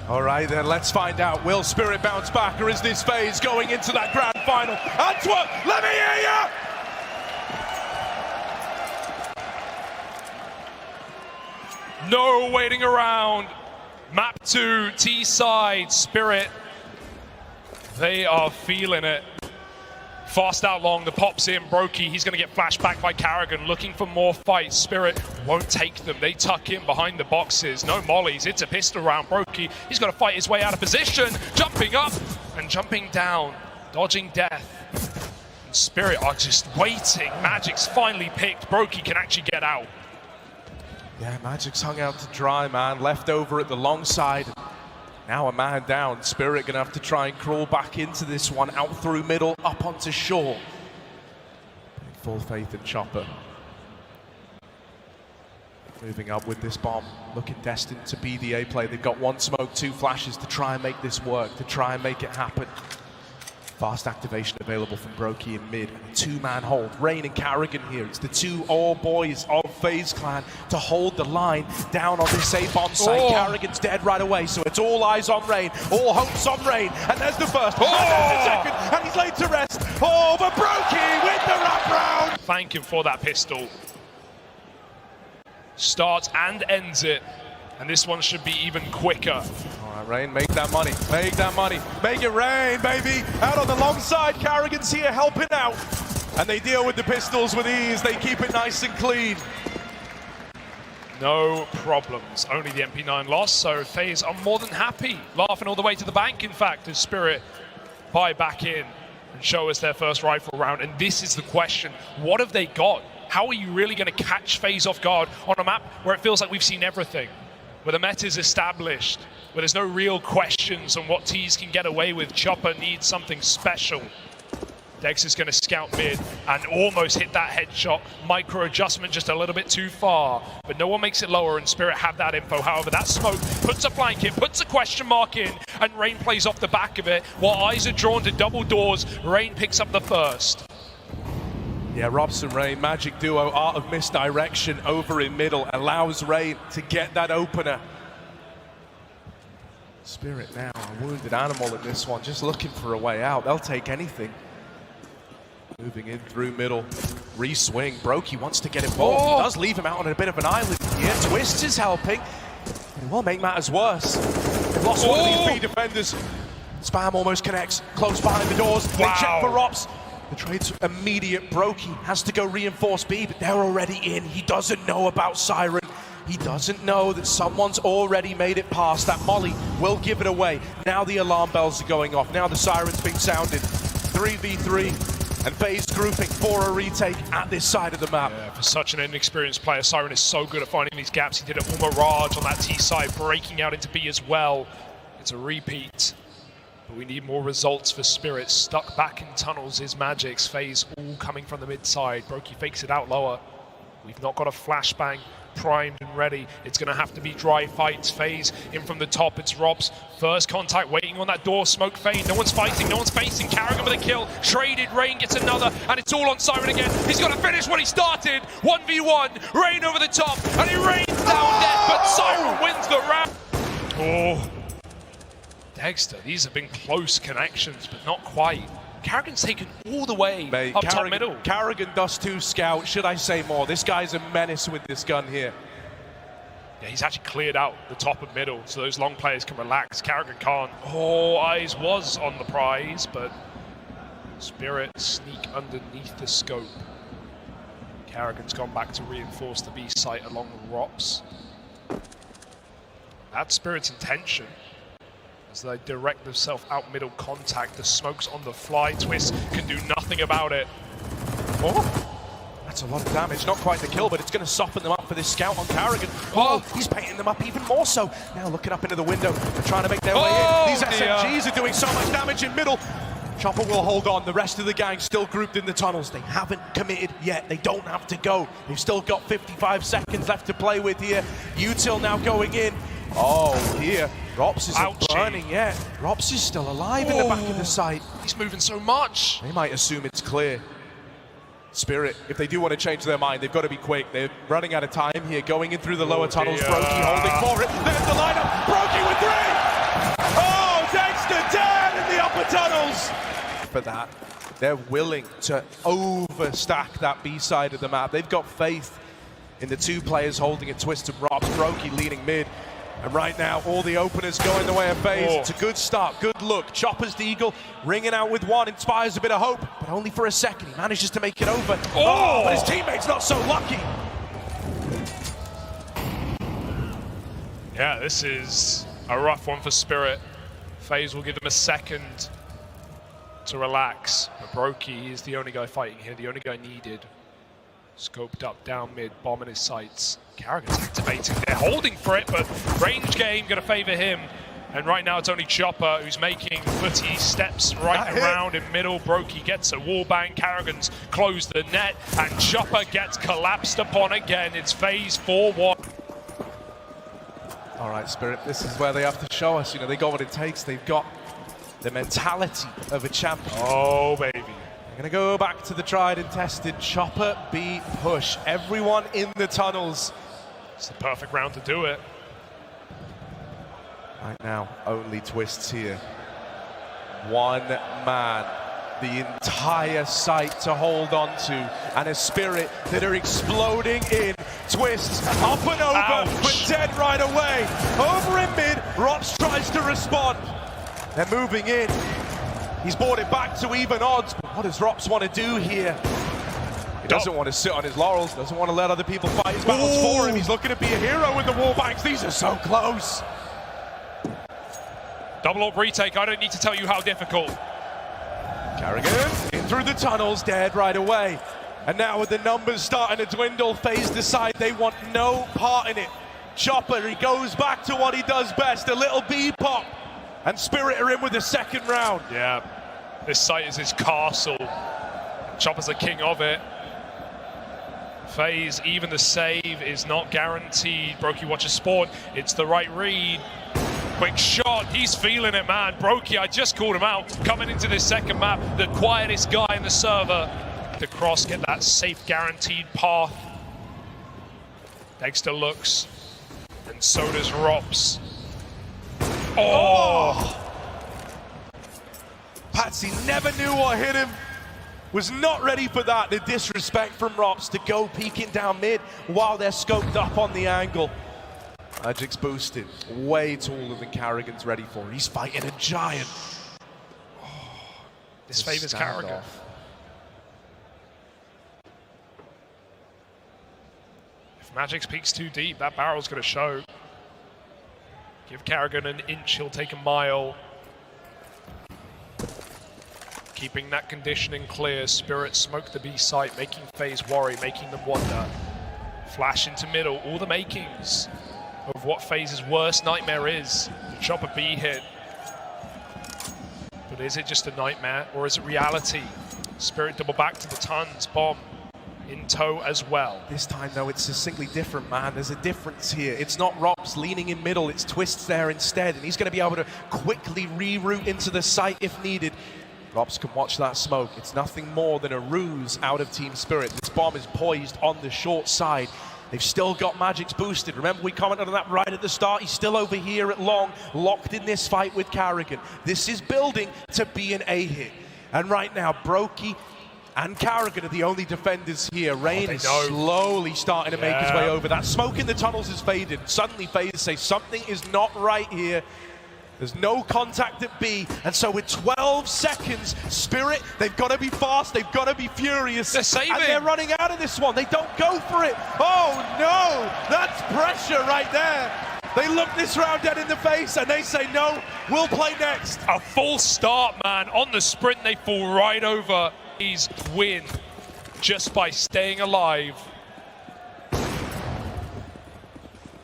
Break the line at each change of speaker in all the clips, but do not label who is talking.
All right, then let's find out. Will Spirit bounce back, or is this FaZe going into that grand final? Antwerp, let me hear you!
No waiting around. Map 2, T-side, Spirit. They are feeling it. Fast out long, the pop's in, Brokey, he's gonna get flashed back by Carrigan, looking for more fights. Spirit won't take them, they tuck in behind the boxes. No mollies, it's a pistol round. Brokey, he's gotta fight his way out of position, jumping up and jumping down, dodging death. And Spirit are just waiting. Magic's finally picked, Brokey can actually get out.
Yeah, Magic's hung out to dry, man. Left over at the long side. Now a man down. Spirit gonna have to try and crawl back into this one, out through middle, up onto shore. Full faith in Chopper. Moving up with this bomb, looking destined to be the A play. They've got one smoke, two flashes to try and make this work, to try and make it happen. Fast activation available from Brokey in mid. And a two-man hold. Rain and Carrigan here. It's the two old boys of FaZe Clan to hold the line down on this A-bomb site. Oh. Carrigan's dead right away, so it's all eyes on Rain. All hopes on Rain. And there's the first. Oh. And there's the second. And he's laid to rest. Oh, but Brokey with the wraparound.
Thank him for that pistol. Starts and ends it. And this one should be even quicker.
All right, Rain, make that money. Make that money. Make it rain, baby. Out on the long side, Carrigan's here helping out. And they deal with the pistols with ease. They keep it nice and clean.
No problems. Only the MP9 loss, so FaZe are more than happy. Laughing all the way to the bank, in fact, as Spirit buy back in and show us their first rifle round. And this is the question. What have they got? How are you really going to catch FaZe off guard on a map where it feels like we've seen everything? Where the meta is established, where there's no real questions on what T's can get away with. Chopper needs something special. Dex is going to scout mid and almost hit that headshot. Micro adjustment just a little bit too far, but no one makes it lower, and Spirit have that info. However, that smoke puts a flank in, puts a question mark in, and Rain plays off the back of it. While eyes are drawn to double doors, Rain picks up the first.
Yeah, Robson Rain, Magic duo, art of misdirection over in middle, allows Rain to get that opener. Spirit now, a wounded animal in this one, just looking for a way out. They'll take anything. Moving in through middle, re-swing. Brokey wants to get involved. Oh. Does leave him out on a bit of an island here. Twist is helping. It will make matters worse. They've lost one of these B defenders. Spam almost connects, close behind the doors. Wow. They check for Rops. The trade's immediate. Brokey has to go reinforce B, but they're already in. He doesn't know about Siren. He doesn't know that someone's already made it past. That molly will give it away. Now the alarm bells are going off. Now the siren's being sounded. 3v3, and FaZe grouping for a retake at this side of the map.
Yeah, for such an inexperienced player, Siren is so good at finding these gaps. He did it for Mirage on that T side, breaking out into B as well. It's a repeat. But we need more results for Spirit. Stuck back in tunnels is Magic's. FaZe all coming from the mid side. Brokey fakes it out lower. We've not got a flashbang primed and ready. It's going to have to be dry fights. FaZe in from the top. It's Robs. First contact waiting on that door. Smoke fade. No one's fighting. No one's facing. Carrigan with a kill. Traded. Rain gets another. And it's all on Siren again. He's got to finish what he started. 1v1. Rain over the top. And he rains down death. But Siren wins the round. Oh. Dexter, these have been close connections, but not quite. Carrigan's taken all the way up top middle.
Carrigan Dust2 scout, should I say more? This guy's a menace with this gun here.
Yeah, he's actually cleared out the top and middle, so those long players can relax. Carrigan can't. Oh, eyes was on the prize, but Spirit sneak underneath the scope. Carrigan's gone back to reinforce the B site along the ROPS. That's Spirit's intention. As they direct themselves out middle contact, the smoke's on the fly. Twist can do nothing about it.
Oh, that's a lot of damage. Not quite the kill, but it's going to soften them up for this scout on Carrigan. Oh, he's painting them up even more so. Now looking up into the window, they're trying to make their way in. These SMGs are doing so much damage in middle. Chopper will hold on. The rest of the gang still grouped in the tunnels. They haven't committed yet. They don't have to go. They've still got 55 seconds left to play with here. Util now going in. Oh, here. Rops isn't burning yet. Rops is still alive in the back of the site.
He's moving so much.
They might assume it's clear. Spirit, if they do want to change their mind, they've got to be quick. They're running out of time here, going in through the lower tunnels. Brokey holding for it. There's the lineup. Brokey with 3. for that. They're willing to overstack that B side of the map. They've got faith in the two players holding it, Twist and Robs, Brokey leading mid. And right now, all the openers going the way of FaZe. It's a good start, good look. Chopper's the Eagle, ringing out with one, inspires a bit of hope, but only for a second. He manages to make it over. Oh, but his teammate's not so lucky.
Yeah, this is a rough one for Spirit. FaZe will give them a second to relax. But Brokey is the only guy fighting here, the only guy needed. Scoped up down mid, bomb in his sights. Carrigan's activating, they're holding for it, but range game gonna favor him. And right now it's only Chopper who's making footy steps right around in middle. Brokey gets a wallbang, Carrigan's closed the net, and Chopper gets collapsed upon again. It's FaZe 4-1.
All right, Spirit, this is where they have to show us. You know, they got what it takes. They've got the mentality of a champion.
Oh, baby.
They're gonna go back to the tried and tested Chopper B push. Everyone in the tunnels.
It's the perfect round to do it.
Right now, only Twists here. One man, the entire site to hold on to, and a Spirit that are exploding in. Twists up and over,
Ouch.
but dead right away. Over in mid, Rops tries to respond. They're moving in. He's brought it back to even odds, but what does Rops want to do here? He doesn't want to sit on his laurels, doesn't want to let other people fight his battles for him. He's looking to be a hero with the wallbangs. These are so close.
Double up retake, I don't need to tell you how difficult.
Carrigan in through the tunnels, dead right away. And now with the numbers starting to dwindle, FaZe decide they want no part in it. Chopper, he goes back to what he does best, a little B-pop. And Spirit are in with the second round.
Yeah, this site is his castle. Chopper's the king of it. FaZe, even the save is not guaranteed. Brokey watches spawn, it's the right read. Quick shot, he's feeling it, man. Brokey, I just called him out. Coming into this second map, the quietest guy in the server. The cross, get that safe, guaranteed path. Dexter looks, and so does Rops. Oh!
Patsy never knew what hit him. Was not ready for that. The disrespect from Rops to go peeking down mid while they're scoped up on the angle. Magic's boosted, way taller than Carrigan's ready for. He's fighting a giant.
Oh, this favors Carrigan. If Magic's peaks too deep, that barrel's going to show. Give Carrigan an inch, he'll take a mile. Keeping that conditioning clear, Spirit smoke the B site, making FaZe worry, making them wonder. Flash into middle, all the makings of what FaZe's worst nightmare is. The Chopper B hit. But is it just a nightmare, or is it reality? Spirit double back to the tons, bomb in tow as well.
This time, though, it's succinctly different, man. There's a difference here. It's not Rops leaning in middle, it's Twists there instead, and he's going to be able to quickly reroute into the site if needed. Rops can watch that smoke. It's nothing more than a ruse out of Team Spirit. This bomb is poised on the short side. They've still got Magic's boosted. Remember, we commented on that right at the start. He's still over here at long, locked in this fight with Carrigan. This is building to be an A-hit. And right now, Brokey and Carrigan are the only defenders here. Rain is slowly starting to make his way over. That smoke in the tunnels has faded. Suddenly, FaZe say something is not right here. There's no contact at B, and so with 12 seconds, Spirit, they've got to be fast, they've got to be furious.
They're saving.
And they're running out of this one. They don't go for it. Oh no, that's pressure right there. They look this round dead in the face, and they say, no, we'll play next.
A full start, man. On the sprint, they fall right over. He's win just by staying alive.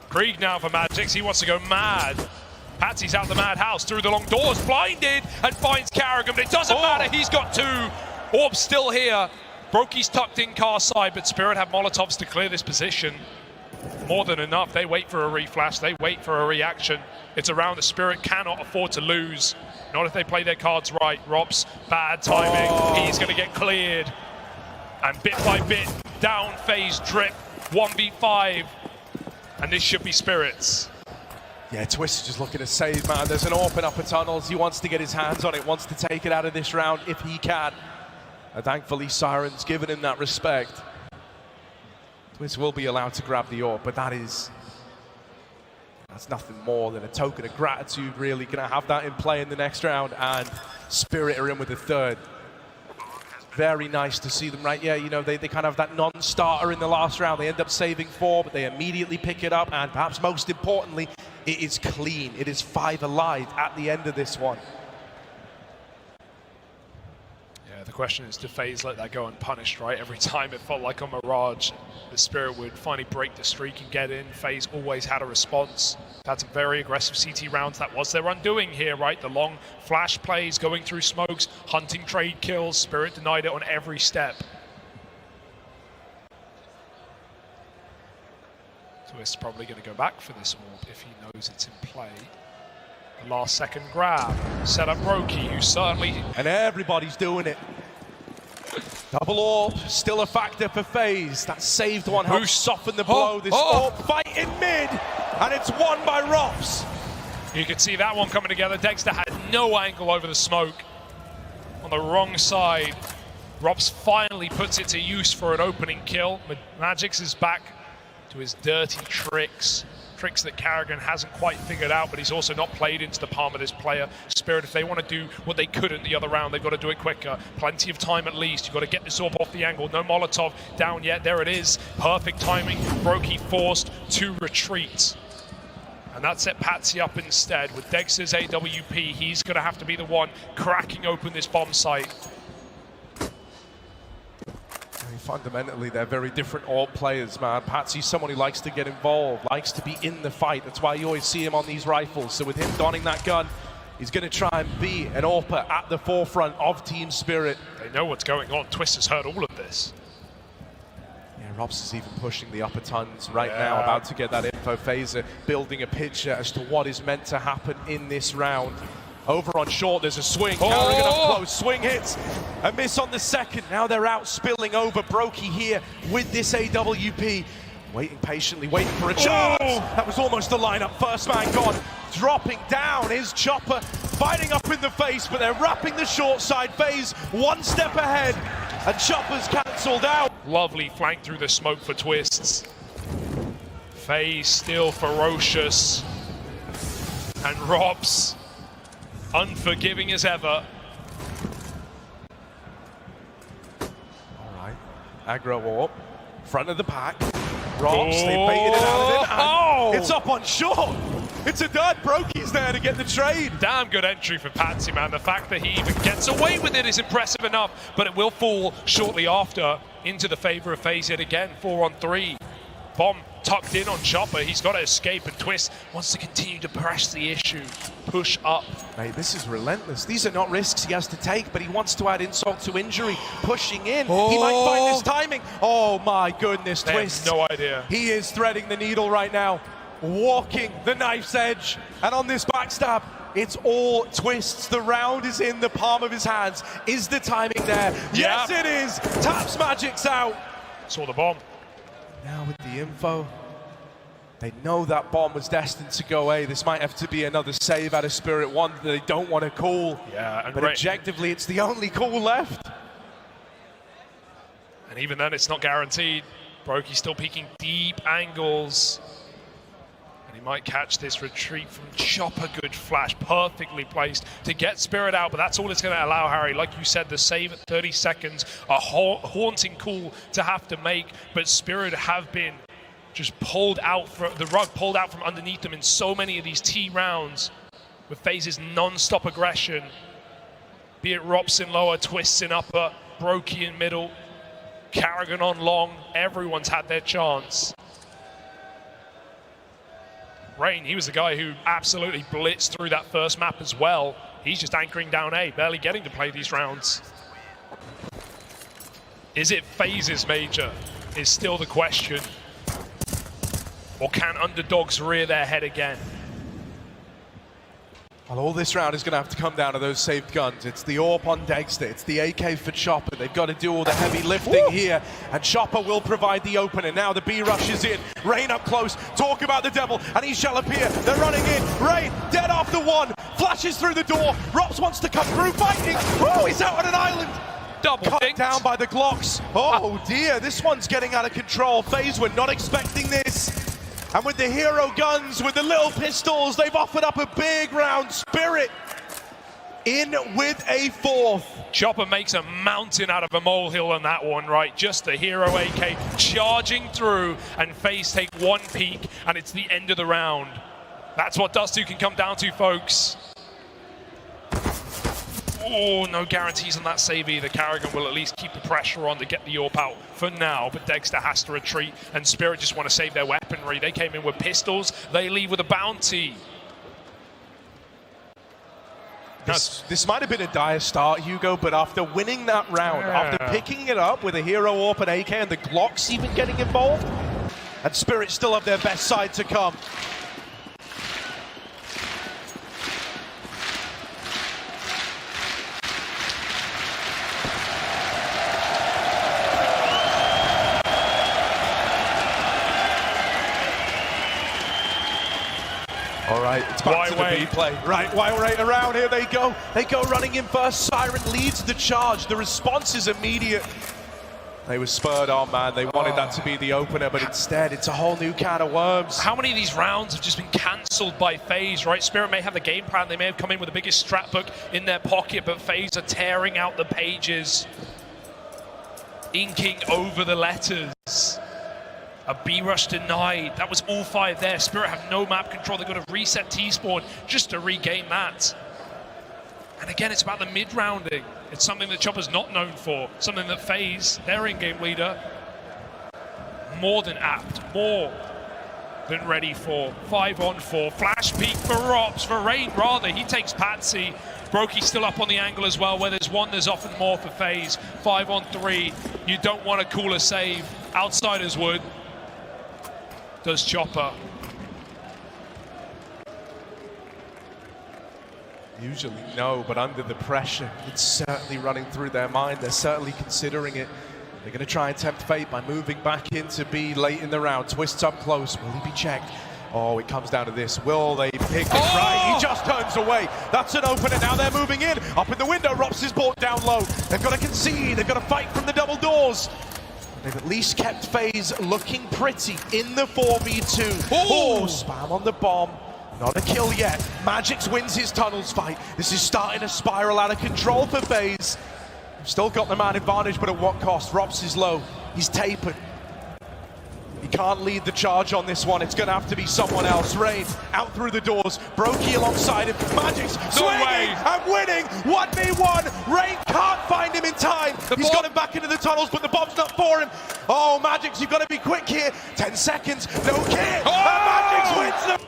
Krieg now for Magix, he wants to go mad. Patsy's out the madhouse through the long doors, blinded, and finds Carrigan, but it doesn't matter, he's got two. Orb's still here. Brokey's tucked in car side, but Spirit have Molotovs to clear this position. More than enough, they wait for a reflash, they wait for a reaction. It's a round that Spirit cannot afford to lose. Not if they play their cards right. Rops, bad timing, he's gonna get cleared. And bit by bit, down FaZe drip, 1v5. And this should be Spirits.
Yeah, Twist is just looking to save, man. There's an open upper tunnels. He wants to get his hands on it, wants to take it out of this round if he can. And thankfully, Siren's given him that respect. Twist will be allowed to grab the AWP, but that's nothing more than a token of gratitude, really. Gonna have that in play in the next round, and Spirit are in with the third. Very nice to see them, right? Yeah, you know, they kind of have that non-starter in the last round. They end up saving 4, but they immediately pick it up, and perhaps most importantly, it is clean. It is 5 alive at the end of this one.
Yeah, the question is, do FaZe let that go unpunished, right? Every time it felt like on Mirage, the Spirit would finally break the streak and get in. FaZe always had a response. Had some very aggressive CT rounds. That was their undoing here, right? The long flash plays, going through smokes, hunting trade kills. Spirit denied it on every step. Twist's probably going to go back for this AWP if he knows it's in play. The last second grab. Set up Roki, who certainly...
And everybody's doing it. Double AWP, still a factor for FaZe. That saved one, helps soften the blow. This AWP fight in mid, and it's won by ropz.
You could see that one coming together. Dexter had no angle over the smoke. On the wrong side, ropz finally puts it to use for an opening kill. Magix is back to his dirty tricks that Karrigan hasn't quite figured out, but he's also not played into the palm of this player. Spirit, if they want to do what they couldn't the other round, they've got to do it quicker. Plenty of time at least. You've got to get this AWP off the angle. No Molotov down yet. There it is. Perfect timing. Roki forced to retreat. And that set Patsy up instead. With Dexter's AWP, he's going to have to be the one cracking open this bomb site.
Fundamentally, they're very different AWP players, man. Patsy's someone who likes to get involved, likes to be in the fight. That's why you always see him on these rifles. So with him donning that gun, he's going to try and be an AWPer at the forefront of Team Spirit.
They know what's going on. Twist has heard all of this.
Yeah, ropz is even pushing the upper tons right now, about to get that info. FaZe building a picture as to what is meant to happen in this round. Over on short, there's a swing. Karrigan up close, swing hits, a miss on the second. Now they're out spilling over. Brokey here with this AWP. Waiting patiently, waiting for a chance. That was almost the lineup. First man gone. Dropping down is Chopper, fighting up in the face, but they're wrapping the short side. FaZe one step ahead, and Chopper's cancelled out.
Lovely flank through the smoke for Twists. FaZe still ferocious. And ropz, unforgiving as ever.
All right, aggro AWP, front of the pack. ropz, they baited it out of it. It's up on short. It's a dud. Brokey's there to get the trade.
Damn good entry for Patsy, man. The fact that he even gets away with it is impressive enough, but it will fall shortly after into the favor of FaZe yet again. 4-on-3. Bomb tucked in on Chopper. He's got to escape, and Twist wants to continue to press the issue. Push up.
Mate, this is relentless. These are not risks he has to take, but he wants to add insult to injury. Pushing in. He might find this timing. Oh my goodness, Twist.
No idea.
He is threading the needle right now. Walking the knife's edge. And on this backstab, it's all Twists. The round is in the palm of his hands. Is the timing there? Yes, it is. Taps Magic's out.
Saw the bomb.
Now with the info, they know that bomb was destined to go A. This might have to be another save out of Spirit, one that they don't want to call.
Yeah, and
but objectively, it's the only call left.
And even then, it's not guaranteed. Brokey still peeking deep angles. And he might catch this retreat from Chopper. Good flash, perfectly placed to get Spirit out, but that's all it's going to allow, Harry. Like you said, the save at 30 seconds, a haunting call to have to make, but Spirit have been just pulled out, the rug pulled out from underneath them in so many of these T rounds with FaZe's non-stop aggression. Be it ropz in lower, Twists in upper, Brokey in middle, Karrigan on long, everyone's had their chance. Rain, he was the guy who absolutely blitzed through that first map as well. He's just anchoring down A, barely getting to play these rounds. Is it FaZe's major is still the question. Or can underdogs rear their head again?
Well, all this round is going to have to come down to those saved guns. It's the AWP on Dexter, it's the AK for Chopper. They've got to do all the heavy lifting here, and Chopper will provide the opener. Now the B rush is in. Rain up close, talk about the devil, and he shall appear. They're running in. Rain, dead off the one, flashes through the door. Rops wants to come through, fighting. Oh, he's out on an island.
Double
Cut
dinked.
down by the Glocks. Oh dear, this one's getting out of control. FaZe were not expecting this. And with the hero guns, with the little pistols, they've offered up a big round. Spirit in with a fourth.
Chopper makes a mountain out of a molehill on that one, right? Just the hero AK charging through, and FaZe take one peek, and it's the end of the round. That's what Dust2 can come down to, folks. Oh, no guarantees on that save either. Carrigan will at least keep the pressure on to get the AWP out for now, but Dexter has to retreat, and Spirit just want to save their weaponry. They came in with pistols, they leave with a bounty.
This might have been a dire start, Hugo, but after winning that round, after picking it up with a hero AWP and AK and the Glocks even getting involved, and Spirit still have their best side to come. All right, it's back to the B play. Right, Y-Ray around, here they go. They go running in first. Siren leads the charge. The response is immediate. They were spurred on, man. They wanted that to be the opener, but instead it's a whole new can of worms.
How many of these rounds have just been cancelled by FaZe, right? Spirit may have the game plan. They may have come in with the biggest strat book in their pocket, but FaZe are tearing out the pages, inking over the letters. A B rush denied. That was all 5 there. Spirit have no map control. They've got to reset T-spawn just to regain that. And again, it's about the mid-rounding. It's something that Chopper's not known for. Something that FaZe, their in-game leader, more than apt, more than ready for. 5-on-4. Flash peek for Rops, for Rain rather. He takes Patsy. Brokey's still up on the angle as well. Where there's one, there's often more for FaZe. 5-on-3. You don't want to call a save. Outsiders would. Does Chopper.
Usually no, but under the pressure, it's certainly running through their mind. They're certainly considering it. They're going to try and tempt fate by moving back into B late in the round. Twists up close. Will he be checked? Oh, it comes down to this. Will they pick it right? He just turns away. That's an opener. Now they're moving in. Up in the window, Rops is brought down low. They've got to concede. They've got to fight from the double doors. They've at least kept FaZe looking pretty in the 4v2. Oh, spam on the bomb. Not a kill yet. Magix wins his tunnels fight. This is starting to spiral out of control for FaZe. Still got the man advantage, but at what cost? Rops is low. He's tapered. He can't lead the charge on this one. It's going to have to be someone else. Rain out through the doors. Brokey alongside him. Magix swinging and winning. 1v1. Rain can't find him in time. He's got him back into the tunnels, but the bomb's not for him. Oh, Magix, you've got to be quick here. 10 seconds. No kit. Magix wins them.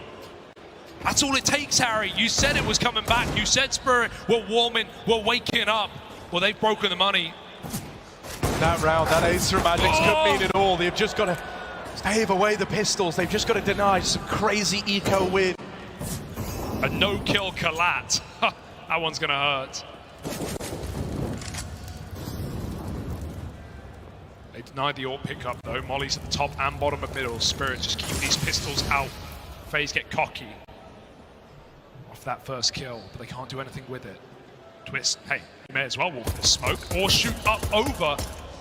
That's all it takes, Harry. You said it was coming back. You said Spirit were warming, were waking up. Well, they've broken the money.
That round, that ace from Magix could mean it all. They've just got to stave away the pistols. They've just got to deny some crazy eco win.
A no-kill Kalat. That one's going to hurt. They denied the AWP pickup, though. Molly's at the top and bottom of middle. Spirit just keep these pistols out. FaZe get cocky off that first kill, but they can't do anything with it. Twist, hey, you may as well walk in the smoke or shoot up over.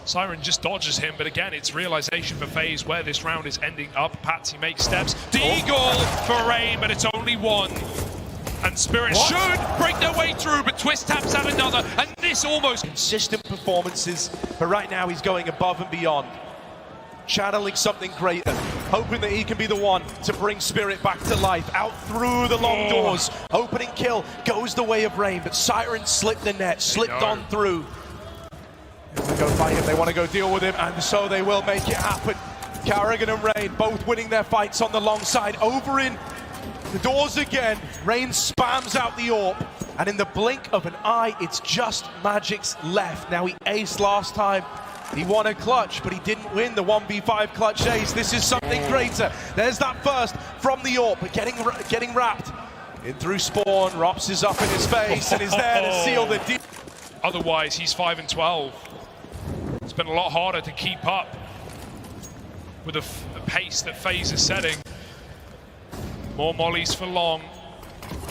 Siren just dodges him, but again, it's realization for FaZe where this round is ending up. Patsy makes steps. Deagle for Rain, but it's only one. And Spirit should break their way through, but Twist taps out another, and this almost...
Consistent performances, but right now he's going above and beyond. Channeling something greater, hoping that he can be the one to bring Spirit back to life. Out through the long doors, opening kill, goes the way of Rain, but Siren slipped the net, slipped on through. They want to go fight him, they want to go deal with him, and so they will make it happen. Carrigan and Rain both winning their fights on the long side. Over in the doors again, Rain spams out the AWP, and in the blink of an eye, it's just Magix left. Now he aced last time. He won a clutch, but he didn't win the 1v5 clutch ace. This is something greater. There's that first from the AWP, but getting wrapped In through spawn, Rops is up in his face and is there to seal the deal.
Otherwise, he's 5 and 12. It's been a lot harder to keep up with the pace that FaZe is setting. More mollies for long.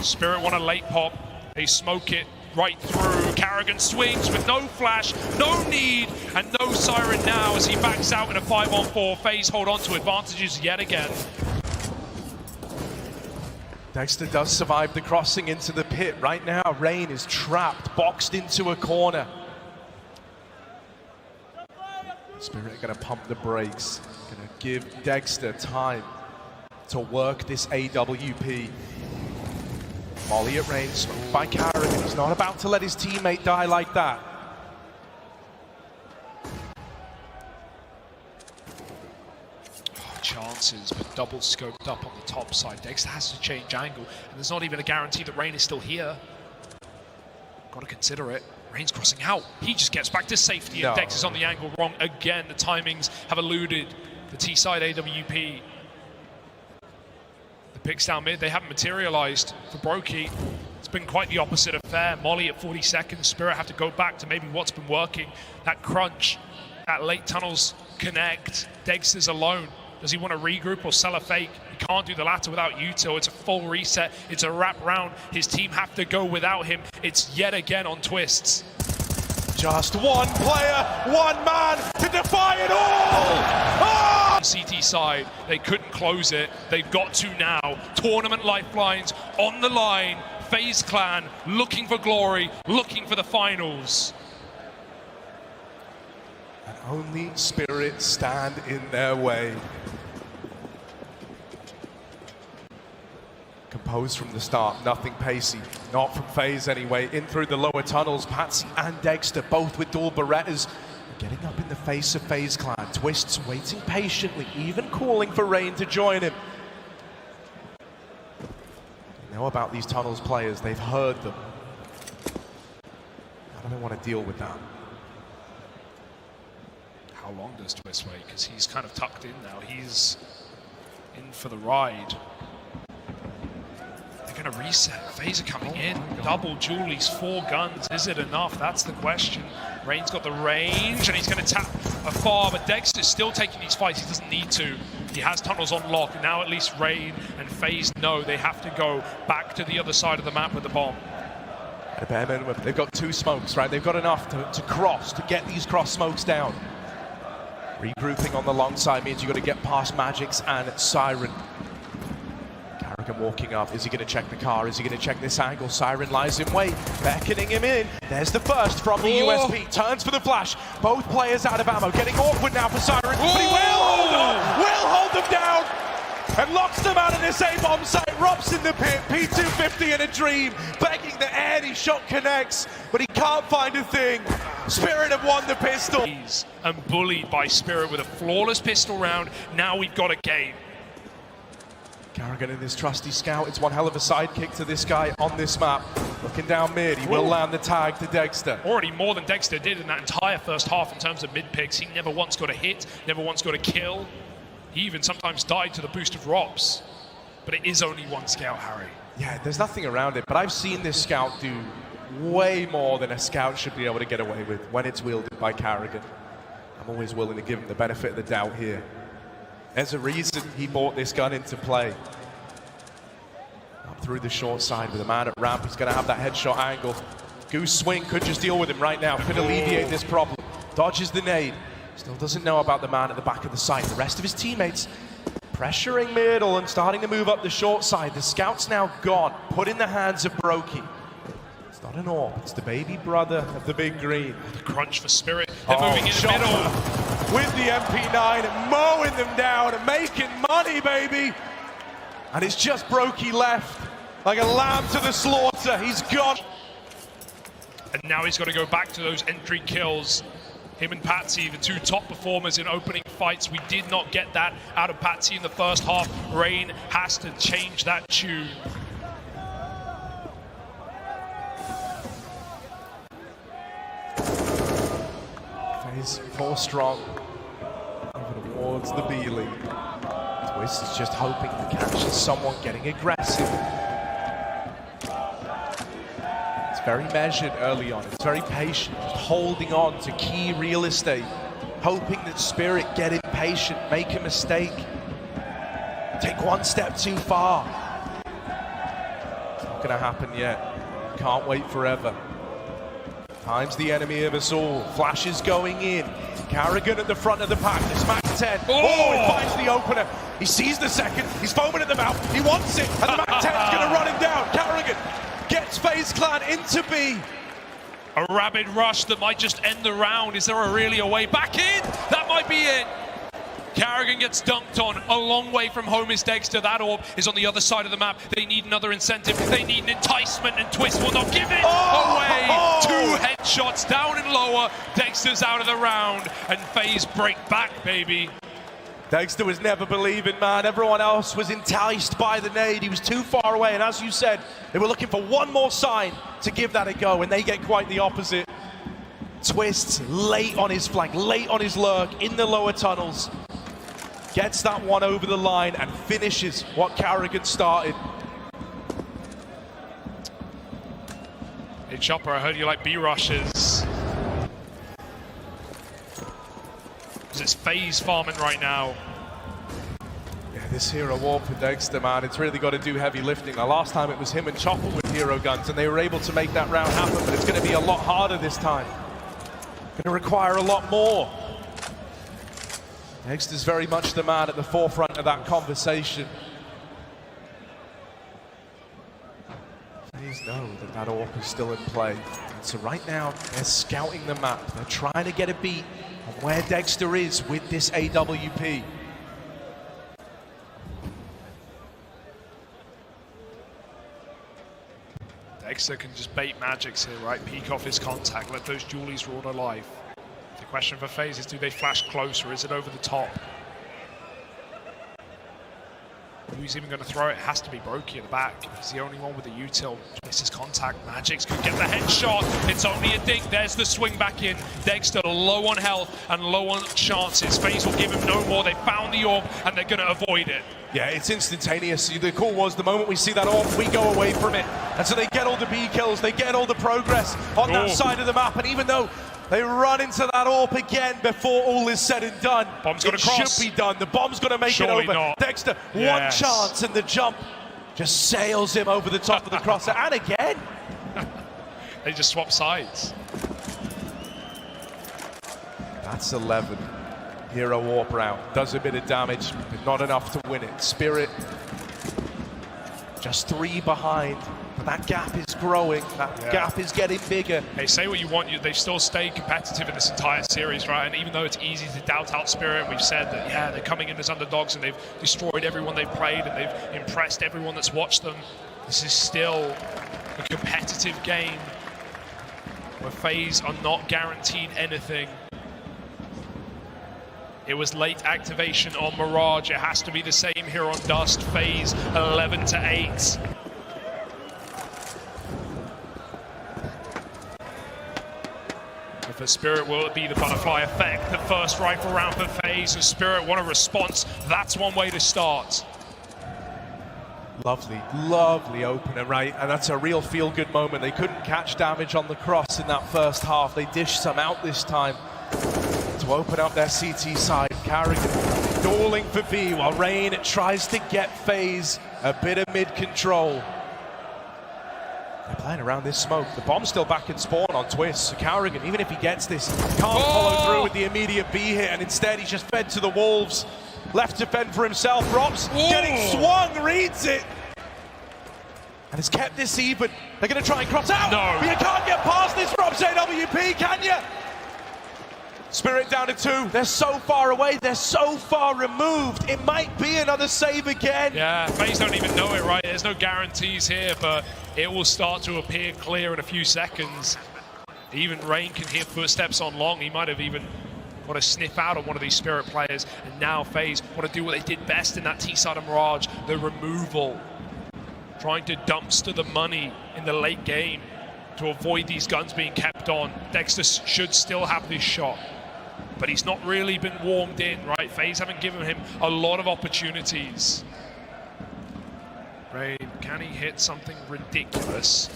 Spirit want a late pop. They smoke it right through. Carrigan swings with no flash, no need, and no siren now as he backs out in a 5-on-4. FaZe hold on to advantages yet again.
Dexter does survive the crossing into the pit. Right now, Rain is trapped, boxed into a corner. Spirit gonna pump the brakes. Gonna give Dexter time to work this AWP. Molly at Rain, smoked by Carrigan. He's not about to let his teammate die like that.
Chances, but double scoped up on the top side. Dexter has to change angle, and there's not even a guarantee that Rain is still here. Got to consider it. Rain's crossing out. He just gets back to safety, and Dexter's on the angle wrong again. The timings have eluded the T-side AWP. The picks down mid, they haven't materialized for Brokey. It's been quite the opposite affair. Molly at 40 seconds. Spirit have to go back to maybe what's been working. That crunch, that late tunnels connect. Dexter's alone. Does he want to regroup or sell a fake? He can't do the latter without util. It's a full reset. It's a wrap round. His team have to go without him. It's yet again on twists.
Just one player, one man to defy it all! Oh!
CT side, they couldn't close it. They've got to now. Tournament lifelines on the line. FaZe Clan looking for glory, looking for the finals.
And only Spirit stand in their way. Composed from the start, nothing pacey, not from FaZe anyway. In through the lower tunnels, Patsy and Dexter, both with dual Berettas, getting up in the face of FaZe Clan. Twists waiting patiently, even calling for Rain to join him. They know about these tunnels players, they've heard them. I don't want to deal with that.
How long does Twist wait? Because he's kind of tucked in now. He's in for the ride. They're going to reset. FaZe are coming in. Double Julies, 4 guns. Is it enough? That's the question. Rain's got the range, and he's going to tap afar, but Dexter's still taking these fights. He doesn't need to. He has tunnels on lock. Now at least Rain and FaZe know they have to go back to the other side of the map with the bomb.
At a bare minimum, they've got 2 smokes, right? They've got enough to cross, to get these cross smokes down. Regrouping on the long side means you've got to get past Magix and Siren. Carrigan walking up. Is he going to check the car? Is he going to check this angle? Siren lies in wait, beckoning him in. There's the first from the USP. Turns for the flash. Both players out of ammo. Getting awkward now for Siren. But he will hold them! Will hold them down! And locks them out of this A-bomb site. Rops in the pit. P250 in a dream. Begging that any shot connects, but he can't find a thing. Spirit have won the pistol.
And bullied by Spirit with a flawless pistol round. Now we've got a game.
Carrigan in his trusty scout. It's one hell of a sidekick to this guy on this map. Looking down mid, he will land the tag to Dexter.
Already more than Dexter did in that entire first half in terms of mid picks. He never once got a hit, never once got a kill. He even sometimes died to the boost of Rops. But it is only one scout, Harry.
Yeah, there's nothing around it, but I've seen this scout do way more than a scout should be able to get away with when it's wielded by Carrigan. I'm always willing to give him the benefit of the doubt here. There's a reason he brought this gun into play. Up through the short side with a man at ramp. He's going to have that headshot angle. Goose swing could just deal with him right now. Could alleviate this problem. Dodges the nade. Still doesn't know about the man at the back of the site. The rest of his teammates pressuring middle and starting to move up the short side. The scout's now gone. Put in the hands of Brokey. It's not an AWP. It's the baby brother of the big green.
The crunch for Spirit. They're moving in the middle.
With the MP9, mowing them down and making money, baby. And it's just Brokey left, like a lamb to the slaughter. He's gone.
And now he's got to go back to those entry kills. Him and Patsy, the 2 top performers in opening fights. We did not get that out of Patsy in the first half. Rain has to change that tune.
FaZe 4 strong. Over towards the B lead. Twist is just hoping to catch someone getting aggressive. very measured early on. It's very patient, just holding on to key real estate, hoping that Spirit get impatient, make a mistake, take one step too far. Not gonna happen yet. Can't wait forever. Time's the enemy of us all. Flashes going in. Carrigan at the front of the pack. This Mac 10. Oh, he finds the opener. He sees the second. He's foaming at the mouth. He wants it. And the Mac 10's going to run him down. Carrigan gets FaZe Clan into B.
A rabid rush that might just end the round. Is there really a way back in? That might be it. Carrigan gets dunked on. A long way from home is Dexter. That orb is on the other side of the map. They need another incentive. They need an enticement, and Twist will not give it away. 2 headshots down and lower. Dexter's out of the round, and FaZe break back, baby.
Dexter was never believing, man. Everyone else was enticed by the nade. He was too far away, and as you said, they were looking for one more sign to give that a go, and they get quite the opposite. Twist late on his flank, late on his lurk in the lower tunnels. Gets that one over the line and finishes what Carrigan started.
Hey Chopper, I heard you like B rushes. Because it's FaZe farming right now.
Yeah, this hero war for Dexter, man, it's really got to do heavy lifting. The last time it was him and Chopper with hero guns, and they were able to make that round happen, but it's going to be a lot harder this time. Going to require a lot more. Dexter's very much the man at the forefront of that conversation. FaZe know that that AWP is still in play. And so right now, they're scouting the map. They're trying to get a beat on where Dexter is with this AWP.
Dexter can just bait Magics here, right? Peek off his contact, let those Julies run alive. The question for FaZe is, do they flash close or is it over the top? Who's even going to throw it? It has to be Brokey at the back. He's the only one with the util. Misses contact. Magics could get the headshot. It's only a dink. There's the swing back in. Dexter low on health and low on chances. FaZe will give him no more. They found the orb and they're going to avoid it.
Yeah, it's instantaneous. The call was the moment we see that orb, we go away from it. And so they get all the B kills. They get all the progress on that side of the map. And even though they run into that AWP again before all is said and done,
Bomb's got to cross.
Should be done. The bomb's going to make
Surely
it over.
Not.
Dexter, one chance, and the jump just sails him over the top of the crosser. And again.
They just swap sides.
That's 11. Hero warp round. Does a bit of damage, but not enough to win it. Spirit just 3 behind. But that gap is growing, that gap is getting bigger.
Hey, say what you want, they've still stayed competitive in this entire series, right? And even though it's easy to doubt out Spirit, we've said that, yeah, they're coming in as underdogs and they've destroyed everyone they've played and they've impressed everyone that's watched them. This is still a competitive game where FaZe are not guaranteed anything. It was late activation on Mirage. It has to be the same here on Dust. FaZe 11-8. For Spirit, will it be the butterfly effect? The first rifle round for FaZe. If Spirit want a response, that's one way to start.
Lovely, lovely opener, right? And that's a real feel-good moment. They couldn't catch damage on the cross in that first half. They dished some out this time to open up their CT side. Carrigan stalling for B while Rain tries to get FaZe a bit of mid-control. They're playing around this smoke. The bomb's still back in spawn on Twist. So Carrigan, even if he gets this, can't follow through with the immediate B hit, and instead he's just fed to the wolves. Left to fend for himself. Rob's getting swung, reads it. And has kept this even. They're going to try and cross out.
No.
But you can't get past this Rob's AWP, can you? Spirit down to 2. They're so far away. They're so far removed. It might be another save again.
Yeah, FaZe don't even know it, right? There's no guarantees here, but it will start to appear clear in a few seconds. Even Rain can hear footsteps on long. He might have even want to sniff out on one of these Spirit players. And now FaZe want to do what they did best in that T-side of Mirage, the removal. Trying to dumpster the money in the late game to avoid these guns being kept on. Dexter should still have this shot, but he's not really been warmed in, right? FaZe haven't given him a lot of opportunities. Rain, can he hit something ridiculous?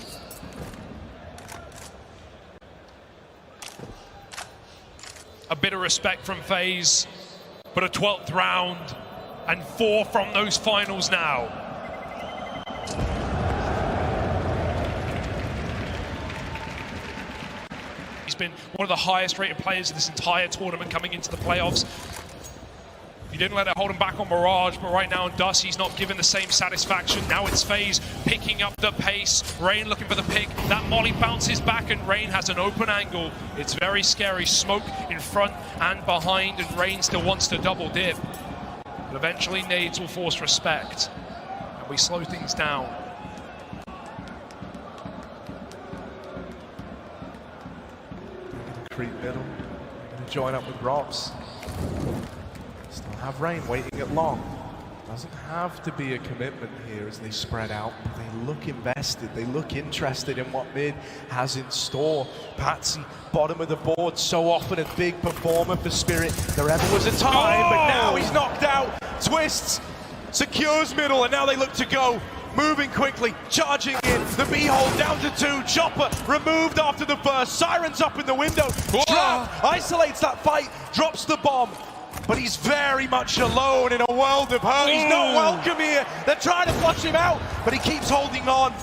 a bit of respect from FaZe, but a 12th round and 4 from those finals now. He's been one of the highest rated players of this entire tournament coming into the playoffs. He didn't let it hold him back on Mirage, but right now on Dust, he's not given the same satisfaction. Now it's FaZe picking up the pace. Rain looking for the pick. That molly bounces back and Rain has an open angle. It's very scary. Smoke in front and behind, and Rain still wants to double dip. But eventually nades will force respect, and we slow things down.
Creep middle. Going to join up with Robs. Still have Rain waiting at long. Doesn't have to be a commitment here as they spread out, but they look invested. They look interested in what mid has in store. Patsy, bottom of the board, so often a big performer for Spirit. There ever was a time, but now he's knocked out. Twists, secures middle, and now they look to go. Moving quickly, charging in, the B-hole down to 2, Chopper removed after the first, Sirens up in the window, Trap isolates that fight, drops the bomb, but he's very much alone in a world of hurt. He's not welcome here, they're trying to flush him out, but he keeps holding on.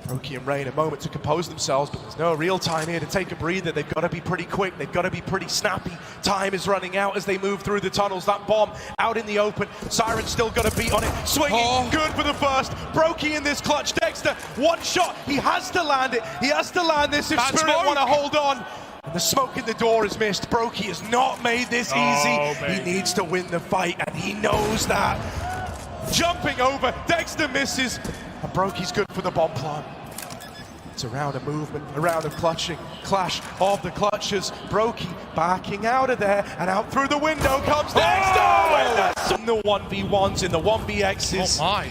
Brokey and Rain a moment to compose themselves, but there's no real time here to take a breather. They've got to be pretty quick, they've got to be pretty snappy. Time is running out as they move through the tunnels. That bomb out in the open, Siren's still got a beat on it, swinging, good for the first. Brokey in this clutch, Dexter, one shot, he has to land it, he has to land this if Spirit want to hold on. And the smoke in the door is missed. Brokey has not made this easy. He needs to win the fight, and he knows that. Jumping over, Dexter misses, and Brokey's good for the bomb plant. It's a round of movement, a round of clutching, clash of the clutches. Brokey backing out of there, and out through the window comes Dexter! In the 1v1s, in the 1vx's.
Oh my.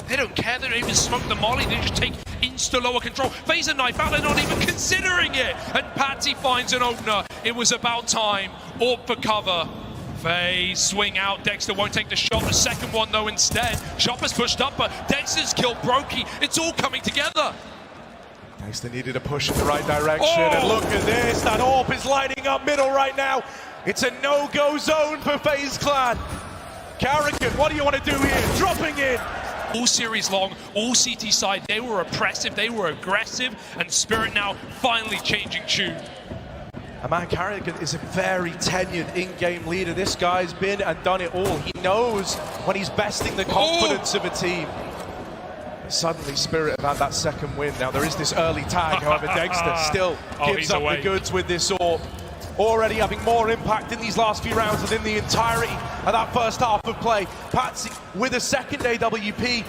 They don't care, they don't even smoke the molly, they just take insta-lower control. FaZe a knife out, they're not even considering it. And Patsy finds an opener. It was about time. Orb for cover. FaZe swing out, Dexter won't take the shot. The second one though instead. Chopper's pushed up, but Dexter's killed Brokey. It's all coming together.
Dexter needed a push in the right direction, and look at this, that AWP is lighting up middle right now. It's a no-go zone for FaZe Clan. Carrigan, what do you want to do here? Dropping in.
All series long, all CT side, they were oppressive, they were aggressive, and Spirit now finally changing tune.
And man, Carrigan is a very tenured in-game leader. This guy's been and done it all. He knows when he's besting the confidence of a team. Suddenly Spirit have had that second win. Now there is this early tag, however Dexter still gives up the goods with this AWP. Already having more impact in these last few rounds than in the entirety of that first half of play. Patsy with a second AWP,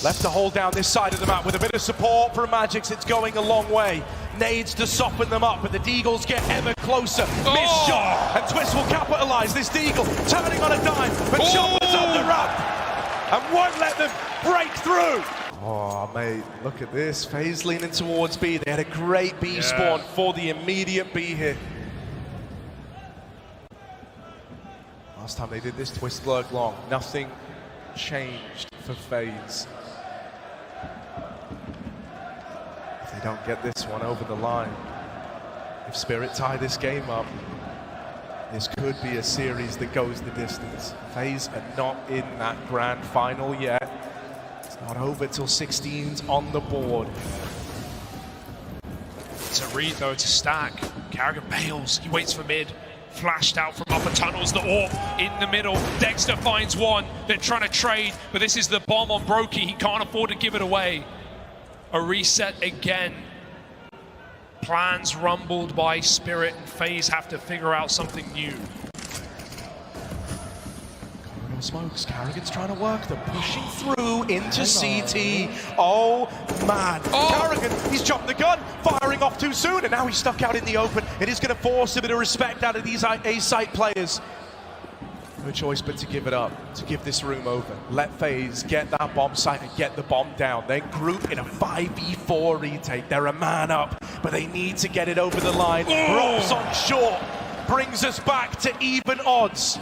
left to hold down this side of the map with a bit of support from Magix. It's going a long way. Nades to soften them up, but the Deagles get ever closer. Missed shot, and Twist will capitalize. This Deagle turning on a dime, but Chopper's on the ramp and won't let them break through. Oh, mate, look at this. FaZe leaning towards B. They had a great B spawn for the immediate B hit. Last time they did this, Twist lurked long. Nothing changed for FaZe. If they don't get this one over the line, if Spirit tie this game up, this could be a series that goes the distance. FaZe are not in that grand final yet. It's not over till 16's on the board.
It's a read though, it's a stack. Carrigan bails, he waits for mid. Flashed out from upper tunnels, the AWP in the middle. Dexter finds one, they're trying to trade, but this is the bomb on Brokey, he can't afford to give it away. A reset again. Plans rumbled by Spirit, and FaZe have to figure out something new.
Smokes, Carrigan's trying to work them, pushing through into CT. Oh man, Carrigan, he's dropped the gun, firing off too soon, and now he's stuck out in the open. It is going to force a bit of respect out of these A-site players. No choice but to give it up, to give this room over. Let FaZe get that bomb site and get the bomb down. Then group in a 5v4 retake. They're a man up, but they need to get it over the line. Robs on short, brings us back to even odds.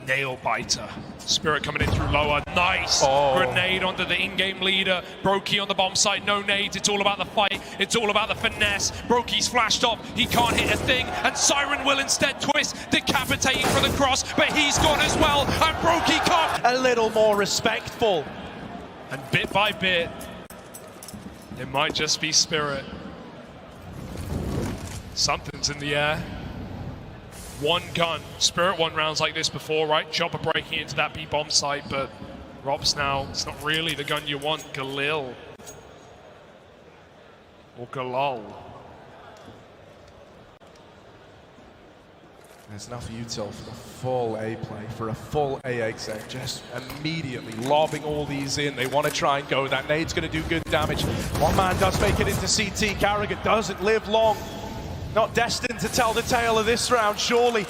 Nail biter. Spirit coming in through lower. Nice grenade onto the in-game leader. Brokey on the bomb site. No nades. It's all about the fight. It's all about the finesse. Brokey's flashed off. He can't hit a thing. And Siren will instead twist, decapitating for the cross. But he's gone as well. And Brokey can't.
A little more respectful.
And bit by bit, it might just be Spirit. Something's in the air. One gun. Spirit won rounds like this before, right? Chopper breaking into that B-bomb site, but Rob's now, it's not really the gun you want. Galil. Or Galal.
There's enough util for the full A play, for a full A exec, just immediately lobbing all these in. They want to try and go. That nade's going to do good damage. One man does make it into CT. Carragher doesn't live long. Not destined to tell the tale of this round, surely.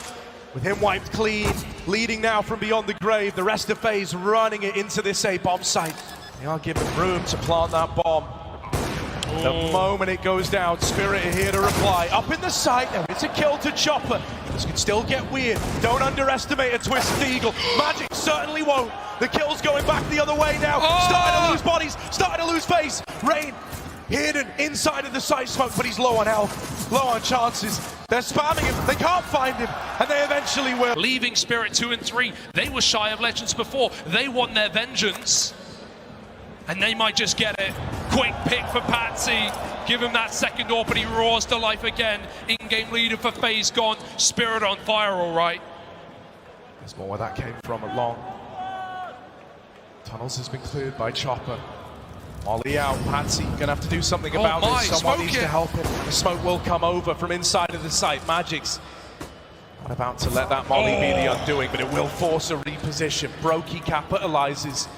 With him wiped clean, leading now from beyond the grave. The rest of FaZe running it into this A bomb site. They are given room to plant that bomb. The moment it goes down, Spirit are here to reply. Up in the site, now it's a kill to Chopper. This could still get weird. Don't underestimate a Twisted Eagle. Magic certainly won't. The kill's going back the other way now. Starting to lose bodies, starting to lose face. Rain hidden inside of the site smoke, but he's low on health, low on chances. They're spamming him, they can't find him, and they eventually will.
Leaving Spirit 2 and 3, they were shy of Legends before. They want their vengeance, and they might just get it. Quick pick for Patsy, give him that second AWP, but he roars to life again. In-game leader for FaZe gone, Spirit on fire, all right.
There's more where that came from at long. Tunnels has been cleared by Chopper. Molly out, Patsy gonna have to do something about this. Someone needs to help him. The smoke will come over from inside of the site. Magic's not about to let that Molly be the undoing, but it will force a reposition. Brokey capitalizes.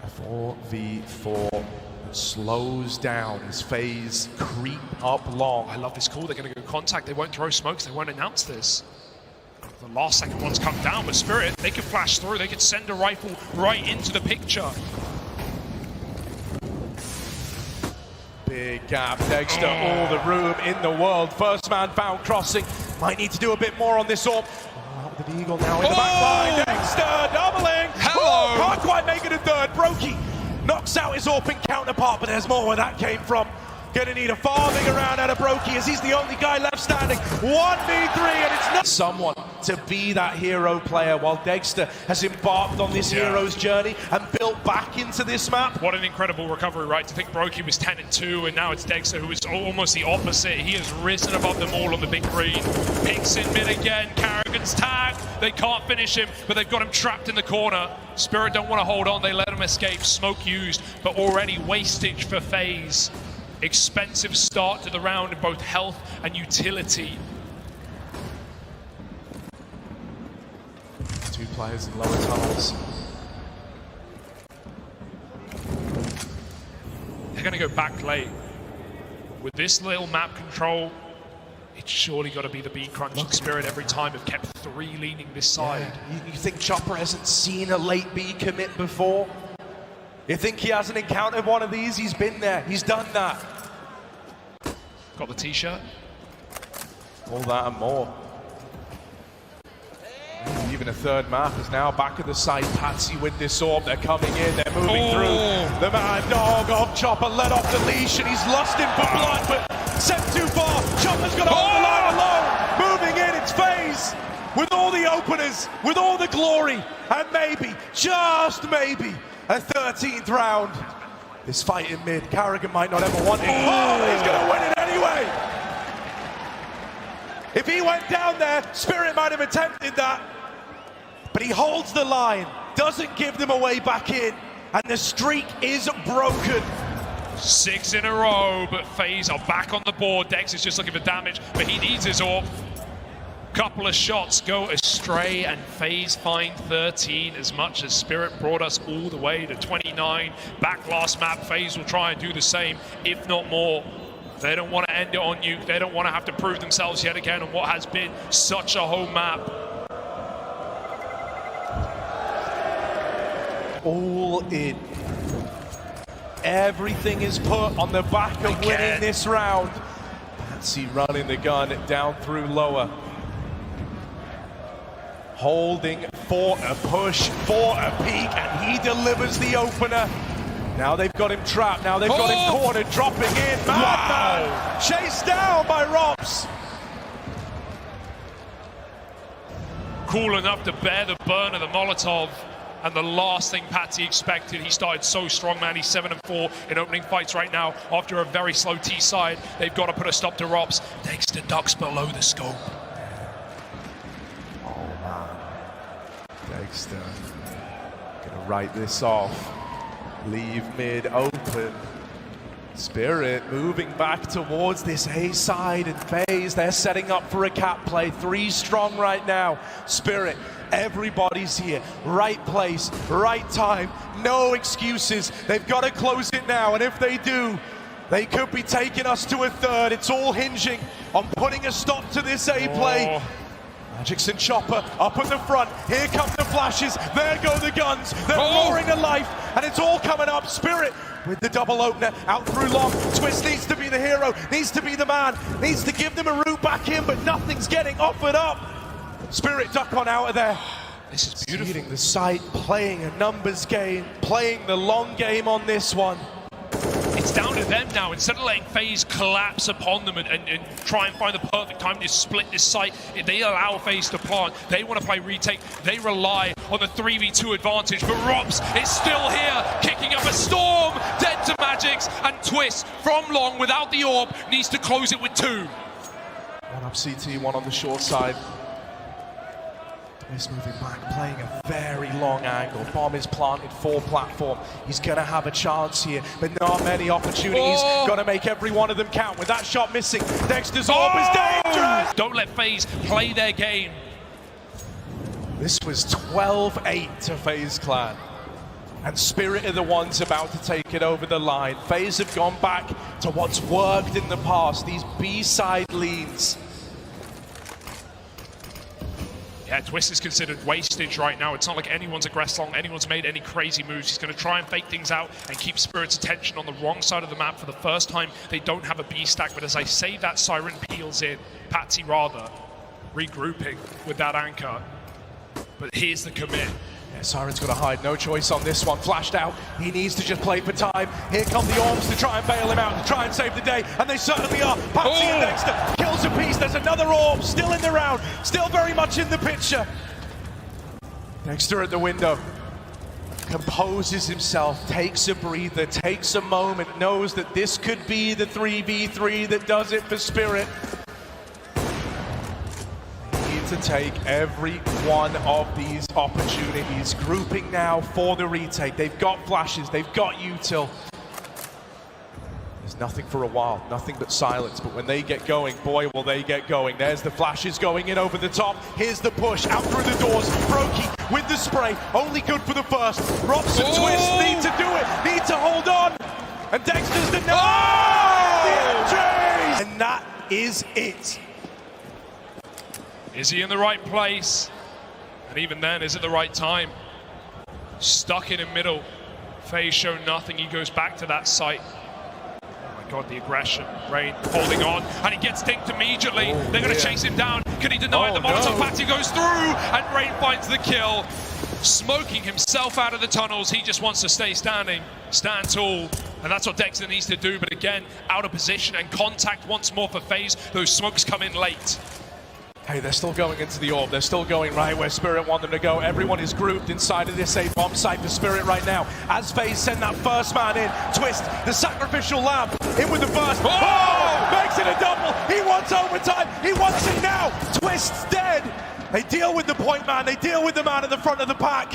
A 4v4 and slows down as FaZe creep up long.
I love this call. They're gonna go contact. They won't throw smokes. They won't announce this. The last second one's come down, but Spirit, they could flash through. They could send a rifle right into the picture.
Big gap, Dexter, all the room in the world. First man found crossing. Might need to do a bit more on this AWP. Out with the Eagle now in the back line. Dexter doubling.
Hello.
Can't quite make it a third. Brokey knocks out his AWP counterpart, but there's more where that came from. Gonna need a far bigger round out of Brokey as he's the only guy left standing. 1v3 and it's not someone to be that hero player while Dexter has embarked on this hero's journey and built back into this map.
What an incredible recovery, right? To think Brokey was 10 and 2 and now it's Dexter who is almost the opposite. He has risen above them all on the big green. Picks in mid again, Carrigan's tag. They can't finish him, but they've got him trapped in the corner. Spirit don't want to hold on, they let him escape. Smoke used, but already wastage for FaZe. Expensive start to the round in both health and utility.
Two players in lower tunnels.
They're going to go back late. With this little map control, it's surely got to be the B crunch and Spirit every time. Have kept 3 leaning this side.
Yeah. You think Chopper hasn't seen a late B commit before? You think he hasn't encountered one of these? He's been there, he's done that.
Got the t-shirt.
All that and more. Even a third map is now back at the site. Patsy with this AWP, they're coming in, they're moving through. The mad dog of Chopper let off the leash and he's lusting for blood, but sent too far. Chopper's got to hold the line alone. Moving in, it's FaZe. With all the openers, with all the glory, and maybe, just maybe, a 13th round. This fight in mid, Carragher might not ever want it. Oh, he's gonna win it anyway! If he went down there, Spirit might have attempted that. But he holds the line, doesn't give them a way back in, and the streak is broken.
6 in a row, but FaZe are back on the board. Dex is just looking for damage, but he needs his AWP. Couple of shots go astray and FaZe find 13 as much as Spirit brought us all the way to 29. Back last map, FaZe will try and do the same, if not more. They don't want to end it on you. They don't want to have to prove themselves yet again on what has been such a home map.
All in. Everything is put on the back of winning this round. Patsy running the gun down through lower. holding for a push, for a peek, and he delivers the opener. Now they've got him trapped, now they've got him cornered, dropping in. Madman, chased down by Robs.
Cool enough to bear the burn of the Molotov. And the last thing Patsy expected, he started so strong, man. He's 7-4 in opening fights right now. After a very slow T side, they've got to put a stop to Robs. Dexter ducks below the scope.
Oh man, Dexter gonna write this off. Leave mid open. Spirit moving back towards this A side, and FaZe, they're setting up for a cap play. 3 strong right now. Spirit, everybody's here. Right place, right time, no excuses. They've got to close it now, and if they do, they could be taking us to a third. It's all hinging on putting a stop to this A play. Magix and Chopper up at the front. Here come the flashes. There go the guns. They're roaring to life, and it's all coming up. Spirit with the double opener out through long. Twist needs to be the hero, needs to be the man, needs to give them a route back in, but nothing's getting offered up. Spirit duck on out of there.
This is beautiful.
Seeding the site, playing a numbers game, playing the long game on this one.
It's down to them now. Instead of letting FaZe collapse upon them and try and find the perfect time to split this site, if they allow FaZe to plant, they want to play retake. They rely on the 3v2 advantage, but Robs is still here, kicking up a storm. Dead to Magix, and Twist from long without the orb needs to close it with 2.
One up CT, one on the short side. Twist moving back, playing a very long angle. Bomb is planted for platform. He's gonna have a chance here, but not many opportunities. Gotta make every one of them count. With that shot missing, Dexter's orb is dangerous!
Don't let FaZe play their game.
This was 12-8 to FaZe Clan. And Spirit are the ones about to take it over the line. FaZe have gone back to what's worked in the past, these B-side leads.
Yeah, Twist is considered wastage right now. It's not like anyone's aggressed long, anyone's made any crazy moves. He's going to try and fake things out and keep Spirit's attention on the wrong side of the map for the first time. They don't have a B stack, but as I say that siren peels in, Patsy rather, regrouping with that anchor. But here's the commit.
Yeah, Siren's got to hide, no choice on this one. Flashed out, he needs to just play for time. Here come the Orms to try and bail him out, to try and save the day, and they certainly are. Patsy and Dexter kills a piece. There's another Orb still in the round, still very much in the picture. Dexter at the window, composes himself, takes a breather, takes a moment, knows that this could be the 3v3 that does it for Spirit. To take every one of these opportunities. Grouping now for the retake. They've got flashes, they've got util. There's nothing for a while, nothing but silence, but when they get going, boy will they get going. There's the flashes going in over the top. Here's the push, out through the doors. Brokey with the spray, only good for the first. Robs and Twist need to do it, need to hold on. And Dexter's the and that is it.
Is he in the right place? And even then, is it the right time? Stuck in the middle. FaZe show nothing. He goes back to that site. Oh my God, the aggression. Rain holding on, and he gets dinked immediately. They're going to chase him down. Can he deny it? The Molotov Patsy goes through, and Rain finds the kill. Smoking himself out of the tunnels. He just wants to stay standing, stand tall. And that's what Dexter needs to do. But again, out of position and contact once more for FaZe. Those smokes come in late.
Hey, they're still going into the orb. They're still going right where Spirit want them to go. Everyone is grouped inside of this A bomb site for Spirit right now. As FaZe send that first man in, Twist, the sacrificial lamb, in with the burst. Makes it a double. He wants overtime. He wants it now. Twist's dead. They deal with the point man. They deal with the man at the front of the pack.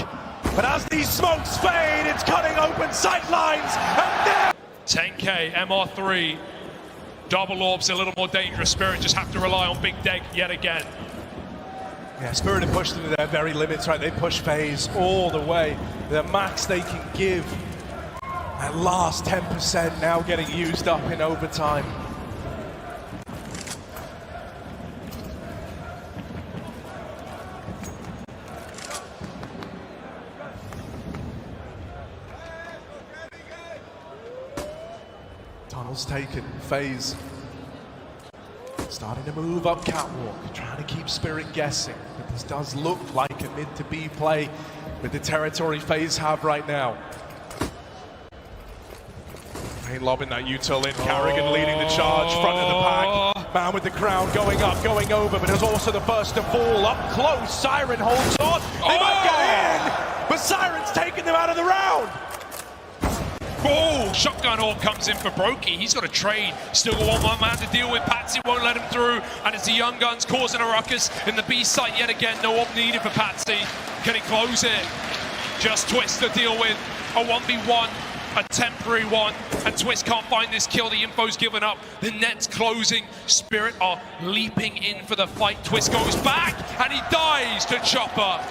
But as these smokes fade, it's cutting open sight lines. And now
10K, MR3. Double orbs a little more dangerous. Spirit just have to rely on Big Deg yet again.
Yeah, Spirit have pushed them to their very limits, right? They push FaZe all the way. The max they can give. That last 10% now getting used up in overtime. Tunnels taken, FaZe Starting to move up catwalk, trying to keep Spirit guessing. But this does look like a mid to B play with the territory FaZe have right now. Rain lobbing that util in, Carrigan leading the charge, front of the pack. Man with the crown going up, going over, but there's also the first to fall up close. Siren holds on, they might get in, but Siren's taking them out of the round.
Oh, shotgun orb comes in for Brokey. He's got a trade. Still got one man to deal with. Patsy won't let him through. And it's the Young Guns causing a ruckus in the B site yet again. No orb needed for Patsy. Can he close it? Just Twist to deal with. A 1v1, a temporary one. And Twist can't find this kill. The info's given up. The net's closing. Spirit are leaping in for the fight. Twist goes back and he dies to Chopper.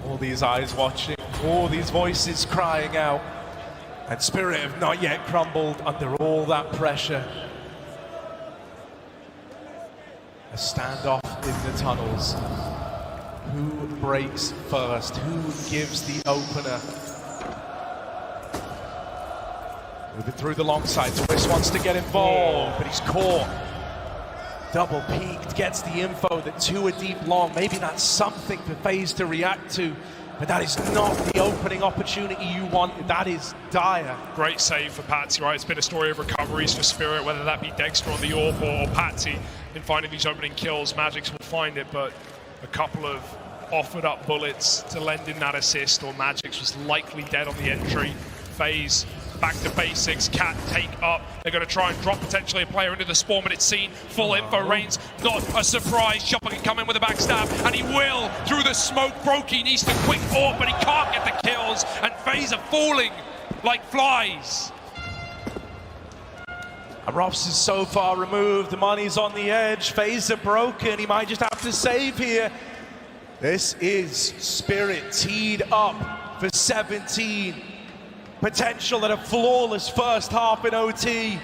All these eyes watching, all these voices crying out, and Spirit have not yet crumbled under all that pressure. A standoff in the tunnels. Who breaks first? Who gives the opener? Moving through the long side, Twist wants to get involved, but he's caught. Double peeked, gets the info that two are deep long. Maybe that's something for FaZe to react to, but that is not the opening opportunity you want. That is dire.
Great save for Patsy, right? It's been a story of recoveries for Spirit, whether that be Dexter on the AWP or Patsy in finding these opening kills. Magix will find it, but a couple of offered up bullets to lend in that assist, or Magix was likely dead on the entry. FaZe back to basics, Cat take up. They're going to try and drop potentially a player into the spawn, but it's seen. Full info reigns, not a surprise. Chopper can come in with a backstab, and he will through the smoke. Brokey needs to quick AWP, but he can't get the kills, and FaZe are falling like flies.
And Rops is so far removed, the money's on the edge. FaZe are broken, he might just have to save here. This is Spirit teed up for 17. Potential at a flawless first half in OT.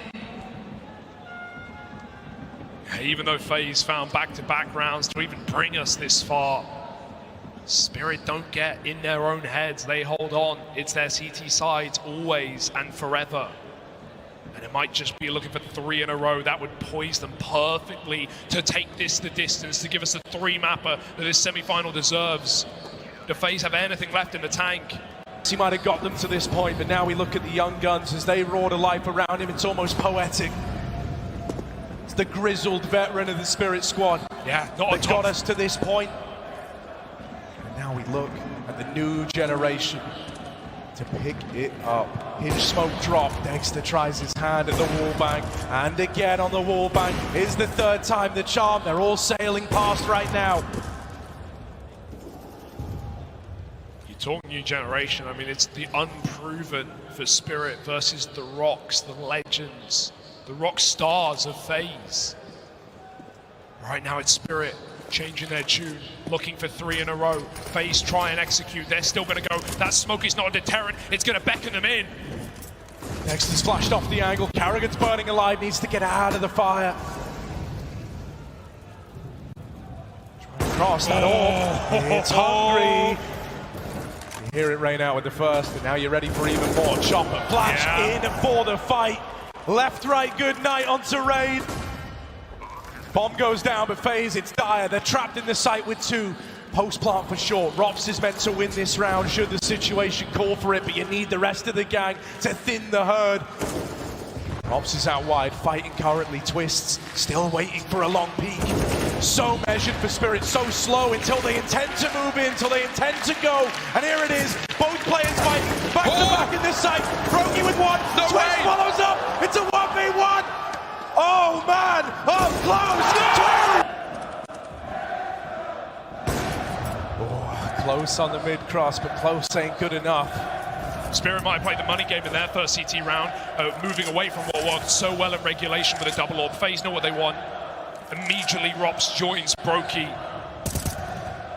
Even though FaZe found back-to-back rounds to even bring us this far, Spirit don't get in their own heads. They hold on. It's their CT sides always and forever. And it might just be looking for 3 in a row. That would poise them perfectly to take this the distance, to give us the 3-mapper that this semi-final deserves. Do FaZe have anything left in the tank?
He might have got them to this point, but now we look at the Young Guns as they roar to life around him. It's almost poetic. It's the grizzled veteran of the Spirit squad.
Yeah,
that got us to this point. And now we look at the new generation to pick it up. Hinge smoke drop. Dexter tries his hand at the wallbang, and again on the wallbang. Is the third time the charm. They're all sailing past right now.
Talk new generation, I mean, it's the unproven for Spirit versus the Rocks, the legends, the rock stars of FaZe. Right now it's Spirit changing their tune, looking for 3 in a row. FaZe try and execute, they're still gonna go. That smoke is not a deterrent, it's gonna beckon them in.
Dexter's flashed off the angle, Carrigan's burning alive, needs to get out of the fire. Try and cross that orb, it's hungry. Hear it rain out with the first, and now you're ready for even more. Chopper flash in for the fight. Left, right, good night onto Raid. Bomb goes down, but FaZe, it's dire. They're trapped in the site with 2. Post plant for short. Rops is meant to win this round should the situation call for it, but you need the rest of the gang to thin the herd. Rops is out wide, fighting currently. Twists, still waiting for a long peek. So measured for Spirit, so slow until they intend to move in, until they intend to go. And here it is, both players fighting back to back in this site. Brokey with 1, Twist follows up, it's a 1v1. Oh man, up close. Close on the mid-cross, but close ain't good enough.
Spirit might have played the money game in their first CT round, moving away from what worked so well at regulation with a double orb. FaZe know what they want. Immediately Rops joins Brokey.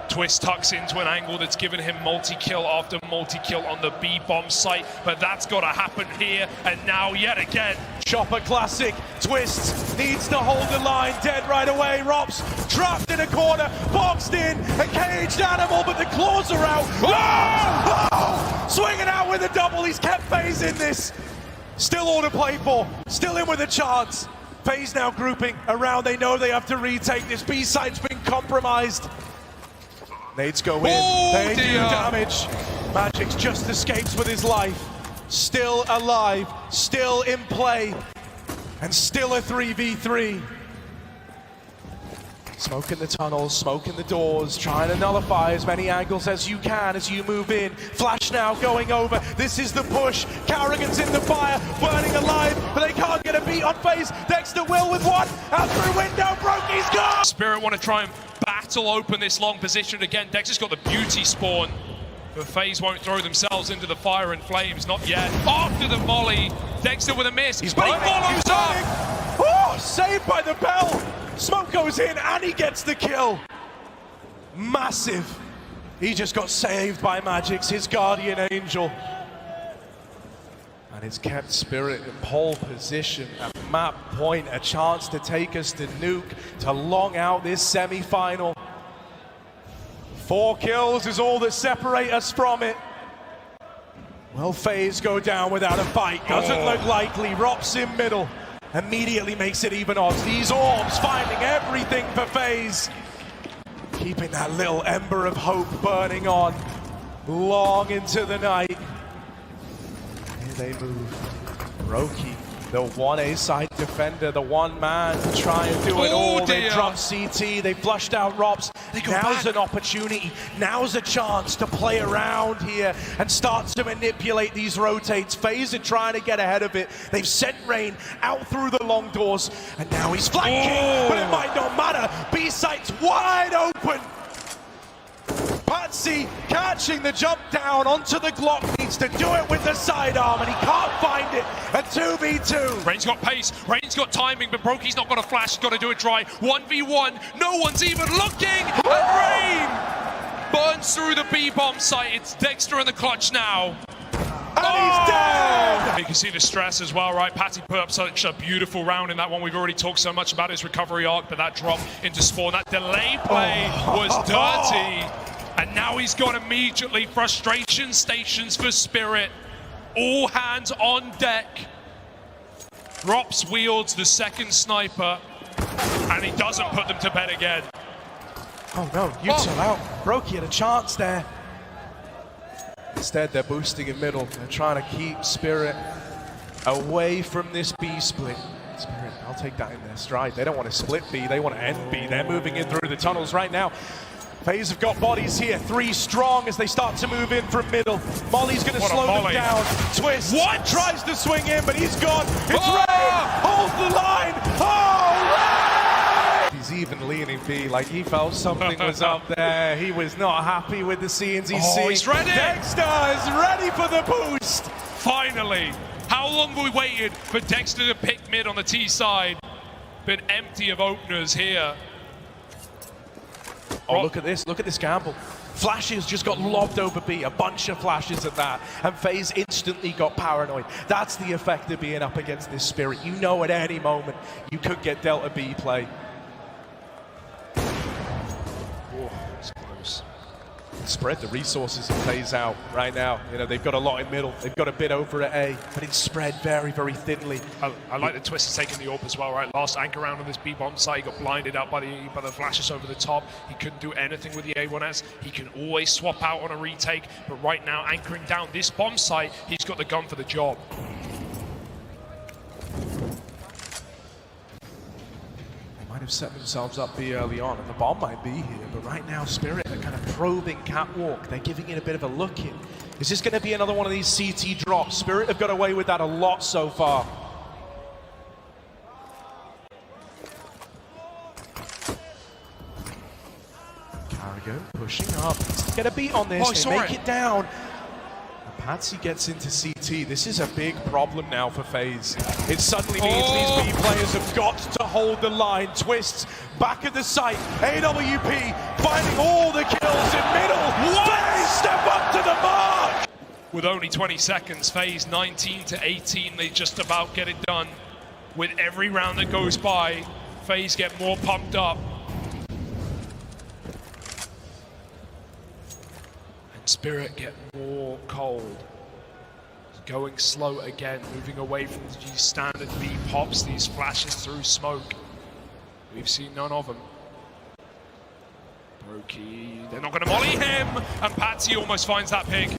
Twist tucks into an angle that's given him multi-kill after multi-kill on the B-bomb site, but that's got to happen here, and now yet again,
Chopper classic. Twists, needs to hold the line, dead right away. Rops trapped in a corner, boxed in, a caged animal, but the claws are out. Oh! Swinging out with a double, he's kept FaZe in this. Still all to play for, still in with a chance. FaZe now grouping around, they know they have to retake this. B-site's been compromised. Nades go in, they do damage. Magic's just escapes with his life. Still alive, still in play, and still a 3v3. Smoking the tunnels, smoking the doors, trying to nullify as many angles as you can as you move in. Flash now going over, this is the push. Carrigan's in the fire, burning alive, but they can't get a beat on FaZe. Dexter will with one, out through window, Brokey's gone!
Spirit want to try and battle open this long position again. Dexter's got the beauty spawn, but FaZe won't throw themselves into the fire and flames, not yet. After the volley, Dexter with a miss, but he follows up!
Oh, saved by the bell! Smoke goes in and he gets the kill. Massive. He just got saved by Magic's, his guardian angel. And it's kept Spirit in pole position at map point, a chance to take us to Nuke, to long out this semi-final. 4 kills is all that separate us from it. Will FaZe go down without a fight? Doesn't look likely. Rops in middle. Immediately makes it even odds. These orbs finding everything for FaZe. Keeping that little ember of hope burning on long into the night. Here they move. Roki, the 1A side defender, the one man to try and do it all. They dropped CT, they flushed out Rops. Now's an opportunity, now's a chance to play around here and start to manipulate these rotates. FaZe are trying to get ahead of it. They've sent Rain out through the long doors, and now he's flanking, but it might not matter. B-site's wide open. Patsy catching the jump down onto the Glock, needs to do it with the sidearm, and he can't find it. A 2v2.
Rain's got pace, Rain's got timing, but Brokey's not got a flash, he's got to do it dry. 1v1, no one's even looking, and Rain burns through the B-bomb site. It's Dexter in the clutch now.
And he's down!
You can see the stress as well, right? Patty put up such a beautiful round in that one. We've already talked so much about his recovery arc, but that drop into spawn, that delay play was dirty. And now he's got immediately frustration stations for Spirit. All hands on deck. Rops wields the second sniper, and he doesn't put them to bed again.
Oh no, Utah out. Brokey had a chance there. Instead, they're boosting in middle. They're trying to keep Spirit away from this B split. Spirit, I'll take that in their stride. They don't want to split B, they want to end B. They're moving in through the tunnels right now. FaZe have got bodies here, 3 strong as they start to move in from middle. Molly's going to slow them down. Twist tries to swing in, but he's gone. It's Rain, holds the line. Oh, Rain! He's even leaning B, like he felt something was up there. He was not happy with the scenes he's seeing.
He's ready.
Dexter is ready for the boost.
Finally. How long have we waited for Dexter to pick mid on the T side? Been empty of openers here.
Oh, look at this gamble. Flashes just got lobbed over B, a bunch of flashes at that, and FaZe instantly got paranoid. That's the effect of being up against this Spirit. You know at any moment you could get Delta B play. Oh, it's close. Spread the resources and FaZe out right now. You know, they've got a lot in middle. They've got a bit over at A, but it's spread very, very thinly.
I like the Twist is taking the AWP as well, right? Last anchor round on this B-bomb site, he got blinded out by the flashes over the top. He couldn't do anything with the A1S. He can always swap out on a retake, but right now, anchoring down this bomb site, he's got the gun for the job.
Might have set themselves up B early on, and the bomb might be here, but right now Spirit are kind of probing catwalk. They're giving it a bit of a look in. Is this going to be another one of these CT drops? Spirit have got away with that a lot so far. Carrigan pushing up. Get a beat on this. They make it down. Patsy gets into CT. This is a big problem now for FaZe. It suddenly means these B players have got to hold the line. Twists back at the site. AWP finding all the kills in middle. FaZe step up to the mark!
With only 20 seconds, FaZe 19 to 18. They just about get it done. With every round that goes by, FaZe get more pumped up. And Spirit get more cold. Going slow again, moving away from these standard B pops, these flashes through smoke. We've seen none of them. Brokey, they're not going to molly him, and Patsy almost finds that pick.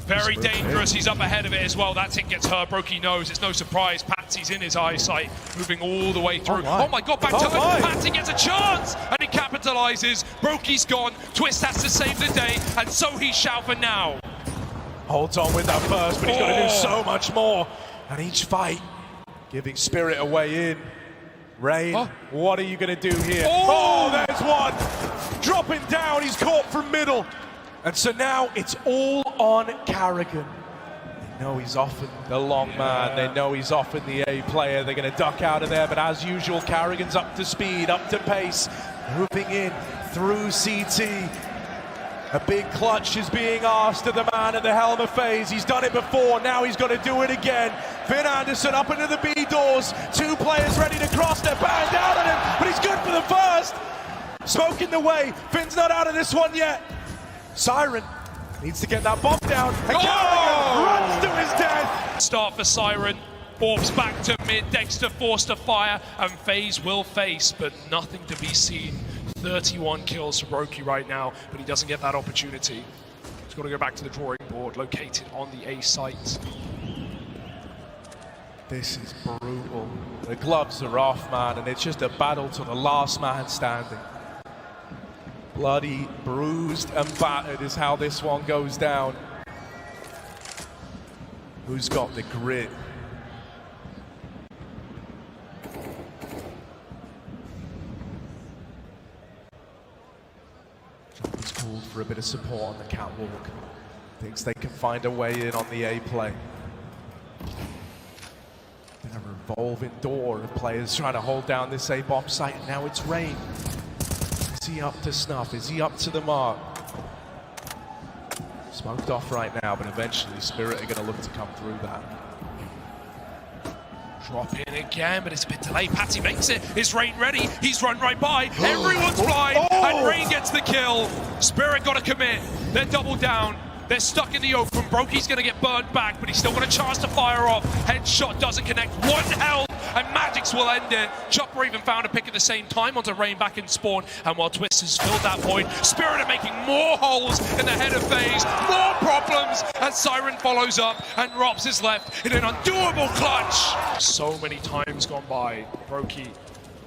Very dangerous, he's up ahead of it as well. That tick gets her, Brokey knows, it's no surprise. Patsy's in his eyesight, moving all the way through. Oh my god, back to it, Patsy gets a chance, and he capitalizes. Brokey's gone, Twist has to save the day, and so he shall for now.
Holds on with that burst, but he's got to do so much more. And each fight, giving Spirit a way in. Rain, what are you going to do here? Oh, there's one! Dropping down, he's caught from middle. And so now it's all on Carrigan. They know he's often the long man. They know he's often the A player. They're going to duck out of there, but as usual, Carrigan's up to speed, up to pace. Moving in through CT. A big clutch is being asked of the man at the helm of FaZe. He's done it before, now he's got to do it again. Finn Anderson up into the B doors. Two players ready to cross, they're banned down on him, but he's good for the first. Smoke in the way, Finn's not out of this one yet. Siren needs to get that bomb down, and Carrigan runs to his death.
Start for Siren, Orbs back to mid, Dexter forced to fire, and FaZe will face, but nothing to be seen. 31 kills for Brokey right now, but he doesn't get that opportunity. He's got to go back to the drawing board, located on the A site.
This is brutal. The gloves are off, man, and it's just a battle to the last man standing. Bloody, bruised and battered is how this one goes down. Who's got the grit? He's called for a bit of support on the catwalk. Thinks they can find a way in on the A play. Been a revolving door of players trying to hold down this A bomb site, and now it's Rain. Is he up to snuff? Is he up to the mark? Smoked off right now, but eventually Spirit are going to look to come through that.
Drop in again, but it's a bit delayed. Patsy makes it. Is Rain ready? He's run right by. Everyone's blind, and Rain gets the kill. Spirit got to commit. They're double down. They're stuck in the open. Brokey's going to get burned back, but he's still got a chance to fire off. Headshot doesn't connect. One health, and Magix will end it. Chopper even found a pick at the same time onto Rain back in spawn, and while Twist has filled that void, Spirit are making more holes in the head of FaZe. More problems, and Siren follows up, and Rops is left in an undoable clutch. So many times gone by. Brokey,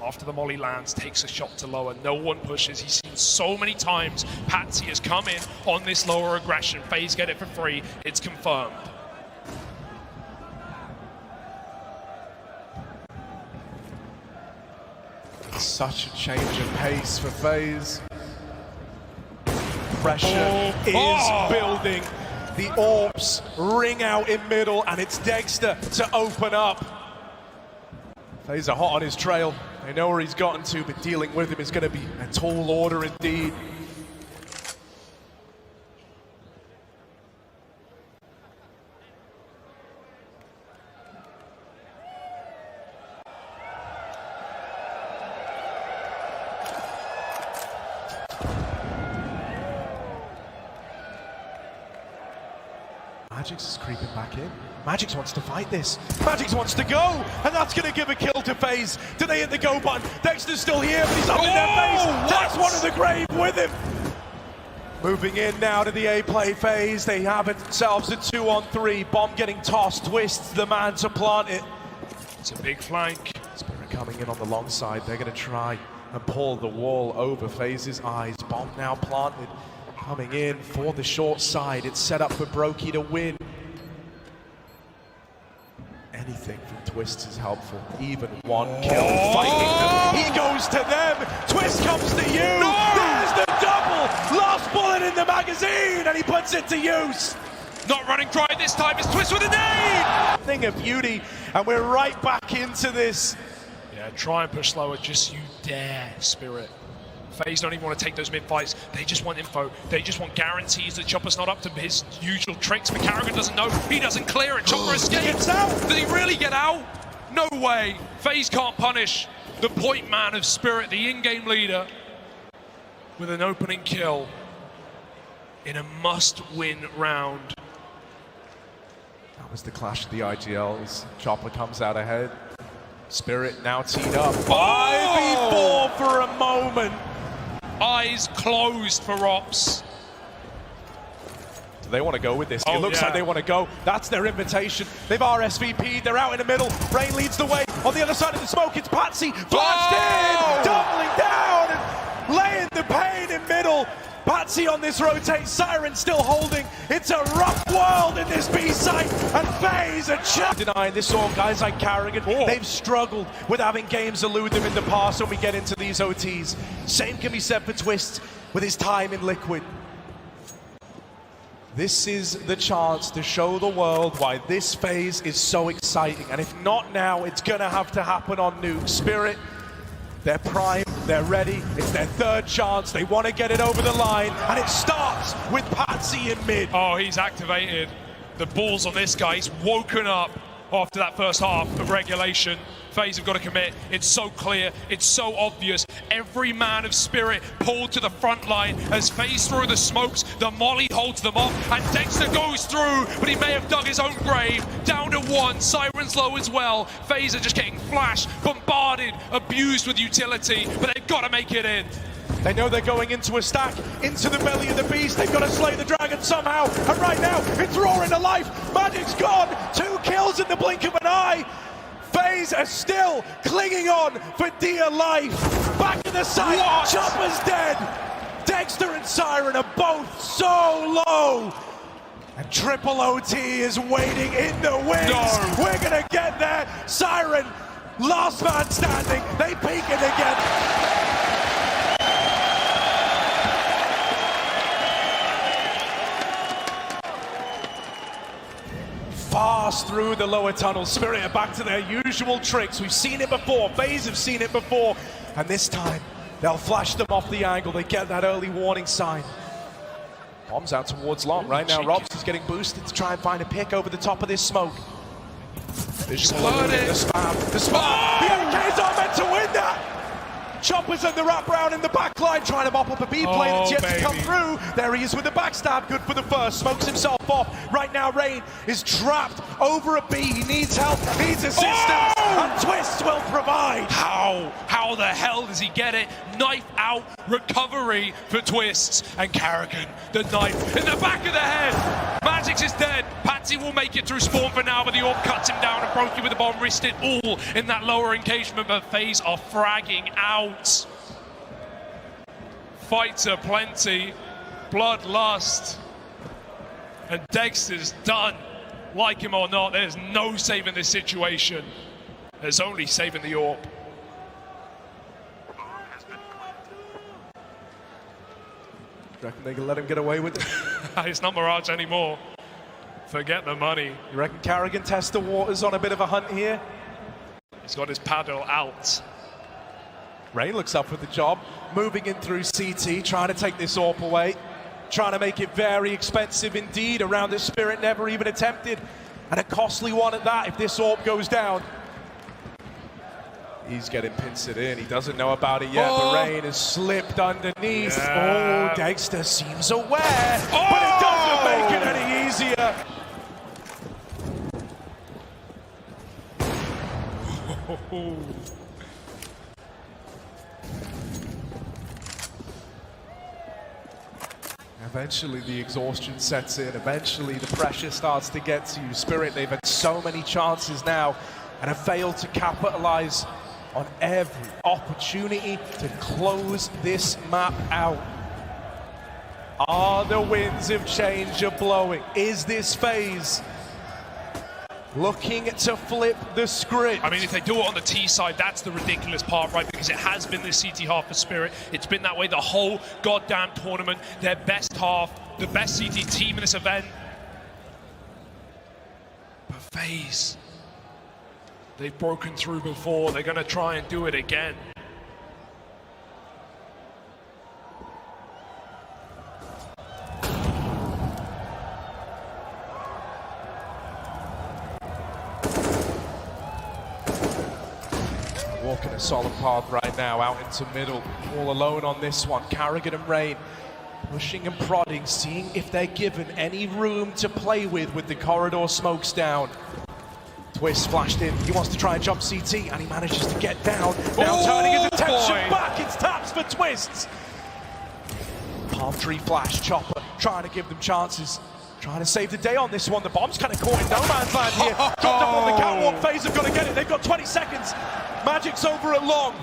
after the molly lands, takes a shot to lower. No one pushes. He's seen so many times Patsy has come in on this lower aggression. FaZe get it for free. It's confirmed.
Such a change of pace for FaZe. Pressure is building. The Orbs ring out in middle, and it's Dexter to open up. FaZe are hot on his trail. They know where he's gotten to, but dealing with him is going to be a tall order indeed. Magix is creeping back in. Magix wants to fight this. Magix wants to go, and that's going to give a kill to FaZe. Do they hit the go button? Dexter's still here, but he's up in their face. That's one of the grave with him. Moving in now to the A play phase. They have themselves a 2-on-3. Bomb getting tossed. Twists the man to plant it.
It's a big flank.
Spirit coming in on the long side. They're going to try and pull the wall over FaZe's eyes. Bomb now planted. Coming in for the short side. It's set up for Brokey to win. Anything from Twist is helpful. Even one kill. Fighting them. He goes to them. Twist comes to you. No! There's the double. Last bullet in the magazine, and he puts it to use.
Not running dry this time. It's Twist with a nade.
Thing of beauty, and we're right back into this.
Yeah, try and push slower. Just you dare, Spirit. FaZe don't even want to take those mid-fights. They just want info. They just want guarantees that Chopper's not up to his usual tricks. But Carrigan doesn't know. He doesn't clear it. Chopper escapes.
Out.
Did he really get out? No way. FaZe can't punish the point man of Spirit, the in-game leader, with an opening kill in a must-win round.
That was the clash of the IGLs. Chopper comes out ahead. Spirit now teed up. 5v4 for a moment.
Eyes closed for Ops.
Do they want to go with this?
Oh,
it looks like they want to go. That's their invitation. They've RSVP'd. They're out in the middle. Rain leads the way. On the other side of the smoke, it's Patsy. Flashed in, doubling down and laying the pain in middle. Patsy on this rotate, Siren still holding. It's a rough world in this B site, and FaZe are denying this all. Guys like Carrigan, they've struggled with having games elude them in the past when we get into these OTs. Same can be said for Twist with his time in Liquid. This is the chance to show the world why this FaZe is so exciting, and if not now, it's gonna have to happen on Nuke. Spirit, they're prime, they're ready, it's their third chance, they want to get it over the line, and it starts with Patsy in mid.
Oh, he's activated the balls on this guy. He's woken up after that first half of regulation. FaZe have got to commit. It's so clear, it's so obvious. Every man of Spirit pulled to the front line as FaZe through the smokes. The molly holds them off, and Dexter goes through, but he may have dug his own grave. Down to one, Siren's low as well. FaZe are just getting flashed, bombarded, abused with utility, but they've got to make it in.
They know they're going into a stack, into the belly of the beast. They've got to slay the dragon somehow, and right now, it's roaring to life. Magic's gone, 2 kills in the blink of an eye. FaZe are still clinging on for dear life. Back in the site, Chopper's dead. Dexter and Siren are both so low. And Triple OT is waiting in the wings.
No.
We're gonna get there. Siren, last man standing. They peek it again. Fast through the lower tunnel. Spirit are back to their usual tricks. We've seen it before. FaZe have seen it before. And this time, they'll flash them off the angle. They get that early warning sign. Bombs out towards long. Right now, Robs is getting boosted to try and find a pick over the top of this smoke. Visual eluding the spam. The spam! The AKs are meant to win that! Chopper's in the wraparound in the backline, trying to mop up a B play that's yet to come through. There he is with the backstab, good for the first. Smokes himself off. Right now, Rain is trapped over a B. He needs help, needs assistance, and Twist will provide.
How the hell does he get it? Knife out, recovery for Twists, and Carrigan, the knife in the back of the head. Magix is dead. Patsy will make it through spawn for now, but the orb cuts him down, and Brokey with the bomb risked it all in that lower engagement, but FaZe are fragging out. Fights are plenty, bloodlust, and Dexter's done. Like him or not, there's no saving this situation. There's only saving the orb.
You reckon they can let him get away with it?
It's not Mirage anymore. Forget the money.
You reckon Carrigan tests the waters on a bit of a hunt here?
He's got his paddle out.
Ray looks up for the job, moving in through CT, trying to take this AWP away, trying to make it very expensive indeed. Around this Spirit never even attempted, and a costly one at that if this AWP goes down. He's getting pincered in, he doesn't know about it yet, but Rain has slipped underneath. Oh, Dexter seems aware, but it doesn't make it any easier. Eventually the exhaustion sets in, eventually the pressure starts to get to you. Spirit, they've had so many chances now and have failed to capitalize on every opportunity to close this map out. Are the winds of change are blowing? Is this FaZe looking to flip the script?
I mean, if they do it on the T side, that's the ridiculous part, right? Because it has been the CT half for Spirit. It's been that way the whole goddamn tournament. Their best half, the best CT team in this event. But FaZe, they've broken through before. They're going to try and do it again.
walking a solid path right now, out into middle, all alone on this one. Carrigan and Rain pushing and prodding, seeing if they're given any room to play with the corridor smokes down. Twist flashed in, he wants to try and jump CT, and he manages to get down. Now turning his attention back, it's taps for Twists. Palm tree flash, Chopper trying to give them chances. Trying to save the day on this one. The bomb's kind of caught in no man's land here. Dropped up on the catwalk. FaZe have got to get it. They've got 20 seconds. Magic's over at long.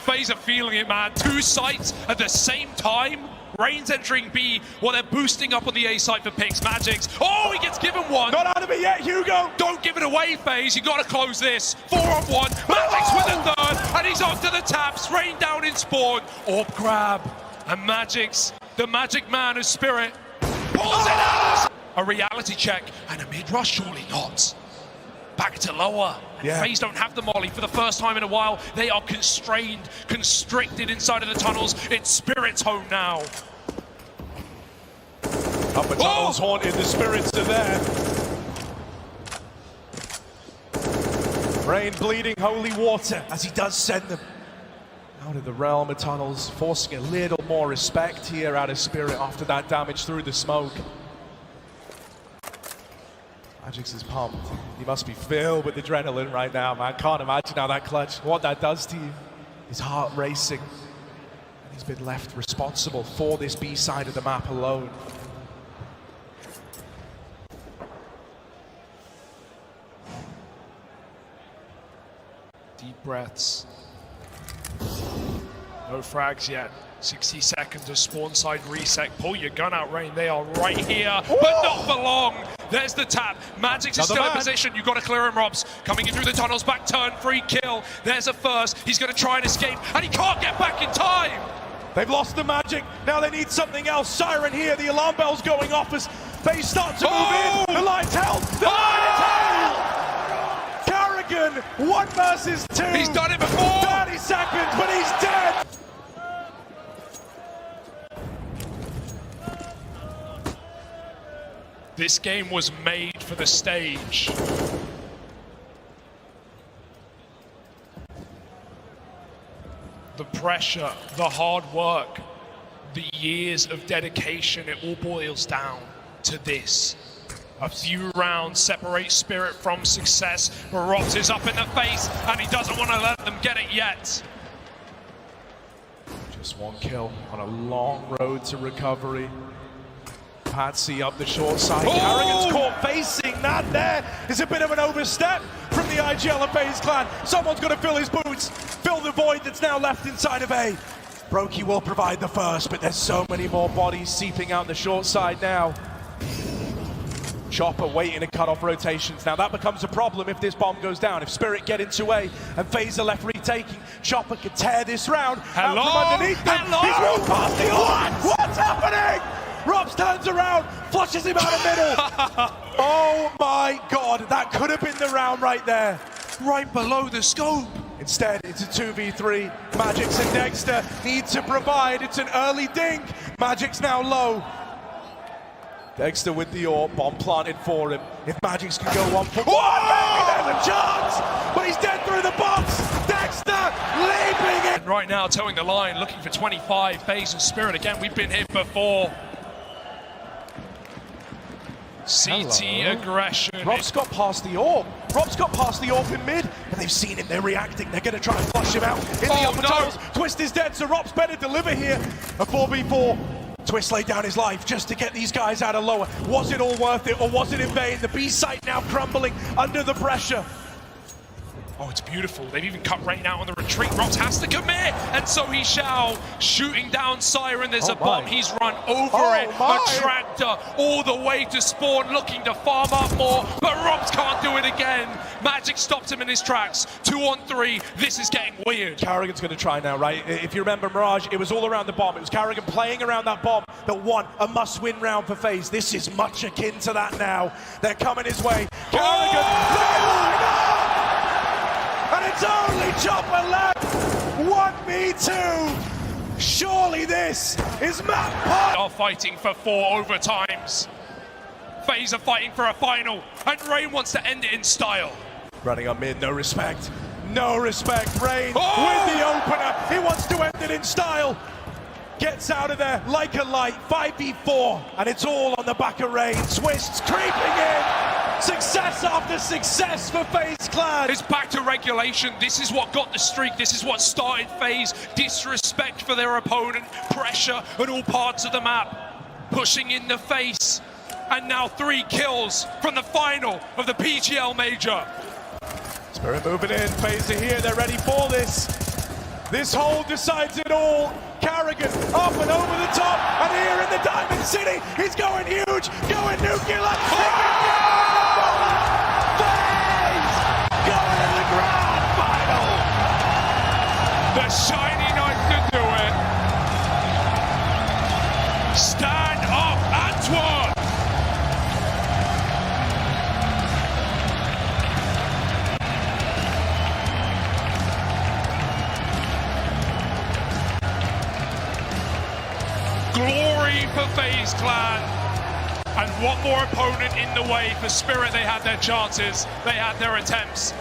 FaZe are feeling it, man. Two sites at the same time. Rain's entering B while they're boosting up on the A site for Picks. Magic's. Oh, he gets given one.
Not out of it yet, Hugo.
Don't give it away, FaZe. You got to close this. 4-on-1. Magic's with a third, and he's onto the taps. Rain down in spawn. Orb grab. And Magic's, the magic man of Spirit, pulls it out! A reality check and a mid-rush, surely not. Back to lower.
Yeah.
FaZe don't have the molly for the first time in a while. They are constrained, constricted inside of the tunnels. It's Spirit's home now.
Upper tunnels haunted, the Spirits are there. Rain bleeding holy water as he does send them out of the realm of tunnels, forcing a little more respect here out of Spirit after that damage through the smoke. Magic's is pumped. He must be filled with adrenaline right now, man. Can't imagine how that clutch, what that does to you. His heart racing. And he's been left responsible for this B side of the map alone.
Deep breaths. No frags yet. 60 seconds of spawn side reset. Pull your gun out, Rain. They are right here, but not for long. There's the tap. Magic's is still in position. You've got to clear him, Robs. Coming in through the tunnels, back turn, free kill. There's a first. He's going to try and escape, and he can't get back in time.
They've lost the Magic. Now they need something else. Siren here. The alarm bell's going off as they start to move in. The line's held. The line is held. Carrigan, 1 versus 2.
He's done it before.
30 seconds, but he's dead.
This game was made for the stage. The pressure, the hard work, the years of dedication, it all boils down to this. A few rounds separate Spirit from success, but Rops is up in the face and he doesn't want to let them get it yet.
Just 1 kill on a long road to recovery. Patsy up the short side. Carrigan's caught facing that. There is a bit of an overstep from the IGL and FaZe clan. Someone's got to fill his boots, fill the void that's now left inside of A. Brokey will provide the first, but there's so many more bodies seeping out the short side now. Chopper waiting to cut off rotations. Now that becomes a problem if this bomb goes down. If Spirit get into A and FaZe are left retaking, Chopper could tear this round out from underneath them. He's moved past the orb. What's happening? Robs turns around, flushes him out of middle. Oh my God, that could have been the round right there.
Right below the scope.
Instead, it's a 2v3. Magic's and Dexter need to provide. It's an early dink. Magic's now low. Dexter with the AWP, bomb planted for him. If Magic's can go 1 for 1, maybe there's a chance! But he's dead through the box! Dexter leaping it!
And right now, towing the line, looking for 25. FaZe and Spirit again, we've been here before. CT aggression.
Rob's got past the AWP. Rob's got past the AWP in mid, and they've seen him, they're reacting. They're going to try and flush him out in the upper tunnels. Twist is dead, so Rob's better deliver here. A 4v4. Twist laid down his life just to get these guys out of lower. Was it all worth it, or was it in vain? The B site now crumbling under the pressure.
Oh, it's beautiful. They've even cut Rain out on the retreat. Robs has to commit, and so he shall. Shooting down Siren, there's a bomb. He's run over it. A tractor all the way to spawn, looking to farm up more, but Robs can't do it again. Magic stopped him in his tracks. 2 on 3. This is getting weird.
Carrigan's going to try now, right? If you remember Mirage, it was all around the bomb. It was Carrigan playing around that bomb that won a must-win round for FaZe. This is much akin to that now. They're coming his way. Carrigan, line up! And it's only Chopper left. 1v2. Surely this is Map Dust2.
They are fighting for 4 overtimes. FaZe are fighting for a final, and Rain wants to end it in style.
Running on mid, no respect. No respect. Rain with the opener. He wants to end it in style. Gets out of there like a light. 5v4. And it's all on the back of Rain. Swists creeping in. Success after success for FaZe Clan.
It's back to regulation. This is what got the streak. This is what started FaZe. Disrespect for their opponent. Pressure at all parts of the map. Pushing in the face. And now 3 kills from the final of the PGL Major.
Spirit moving in. FaZe are here. They're ready for this. This hole decides it all. Carrigan up and over the top. And here in the Diamond City, he's going huge. Going nuclear. FaZe going to the grand final.
The shiny knife to do it. Stand up, Antoine. Glory for FaZe Clan. And one more opponent in the way for Spirit. They had their chances, they had their attempts.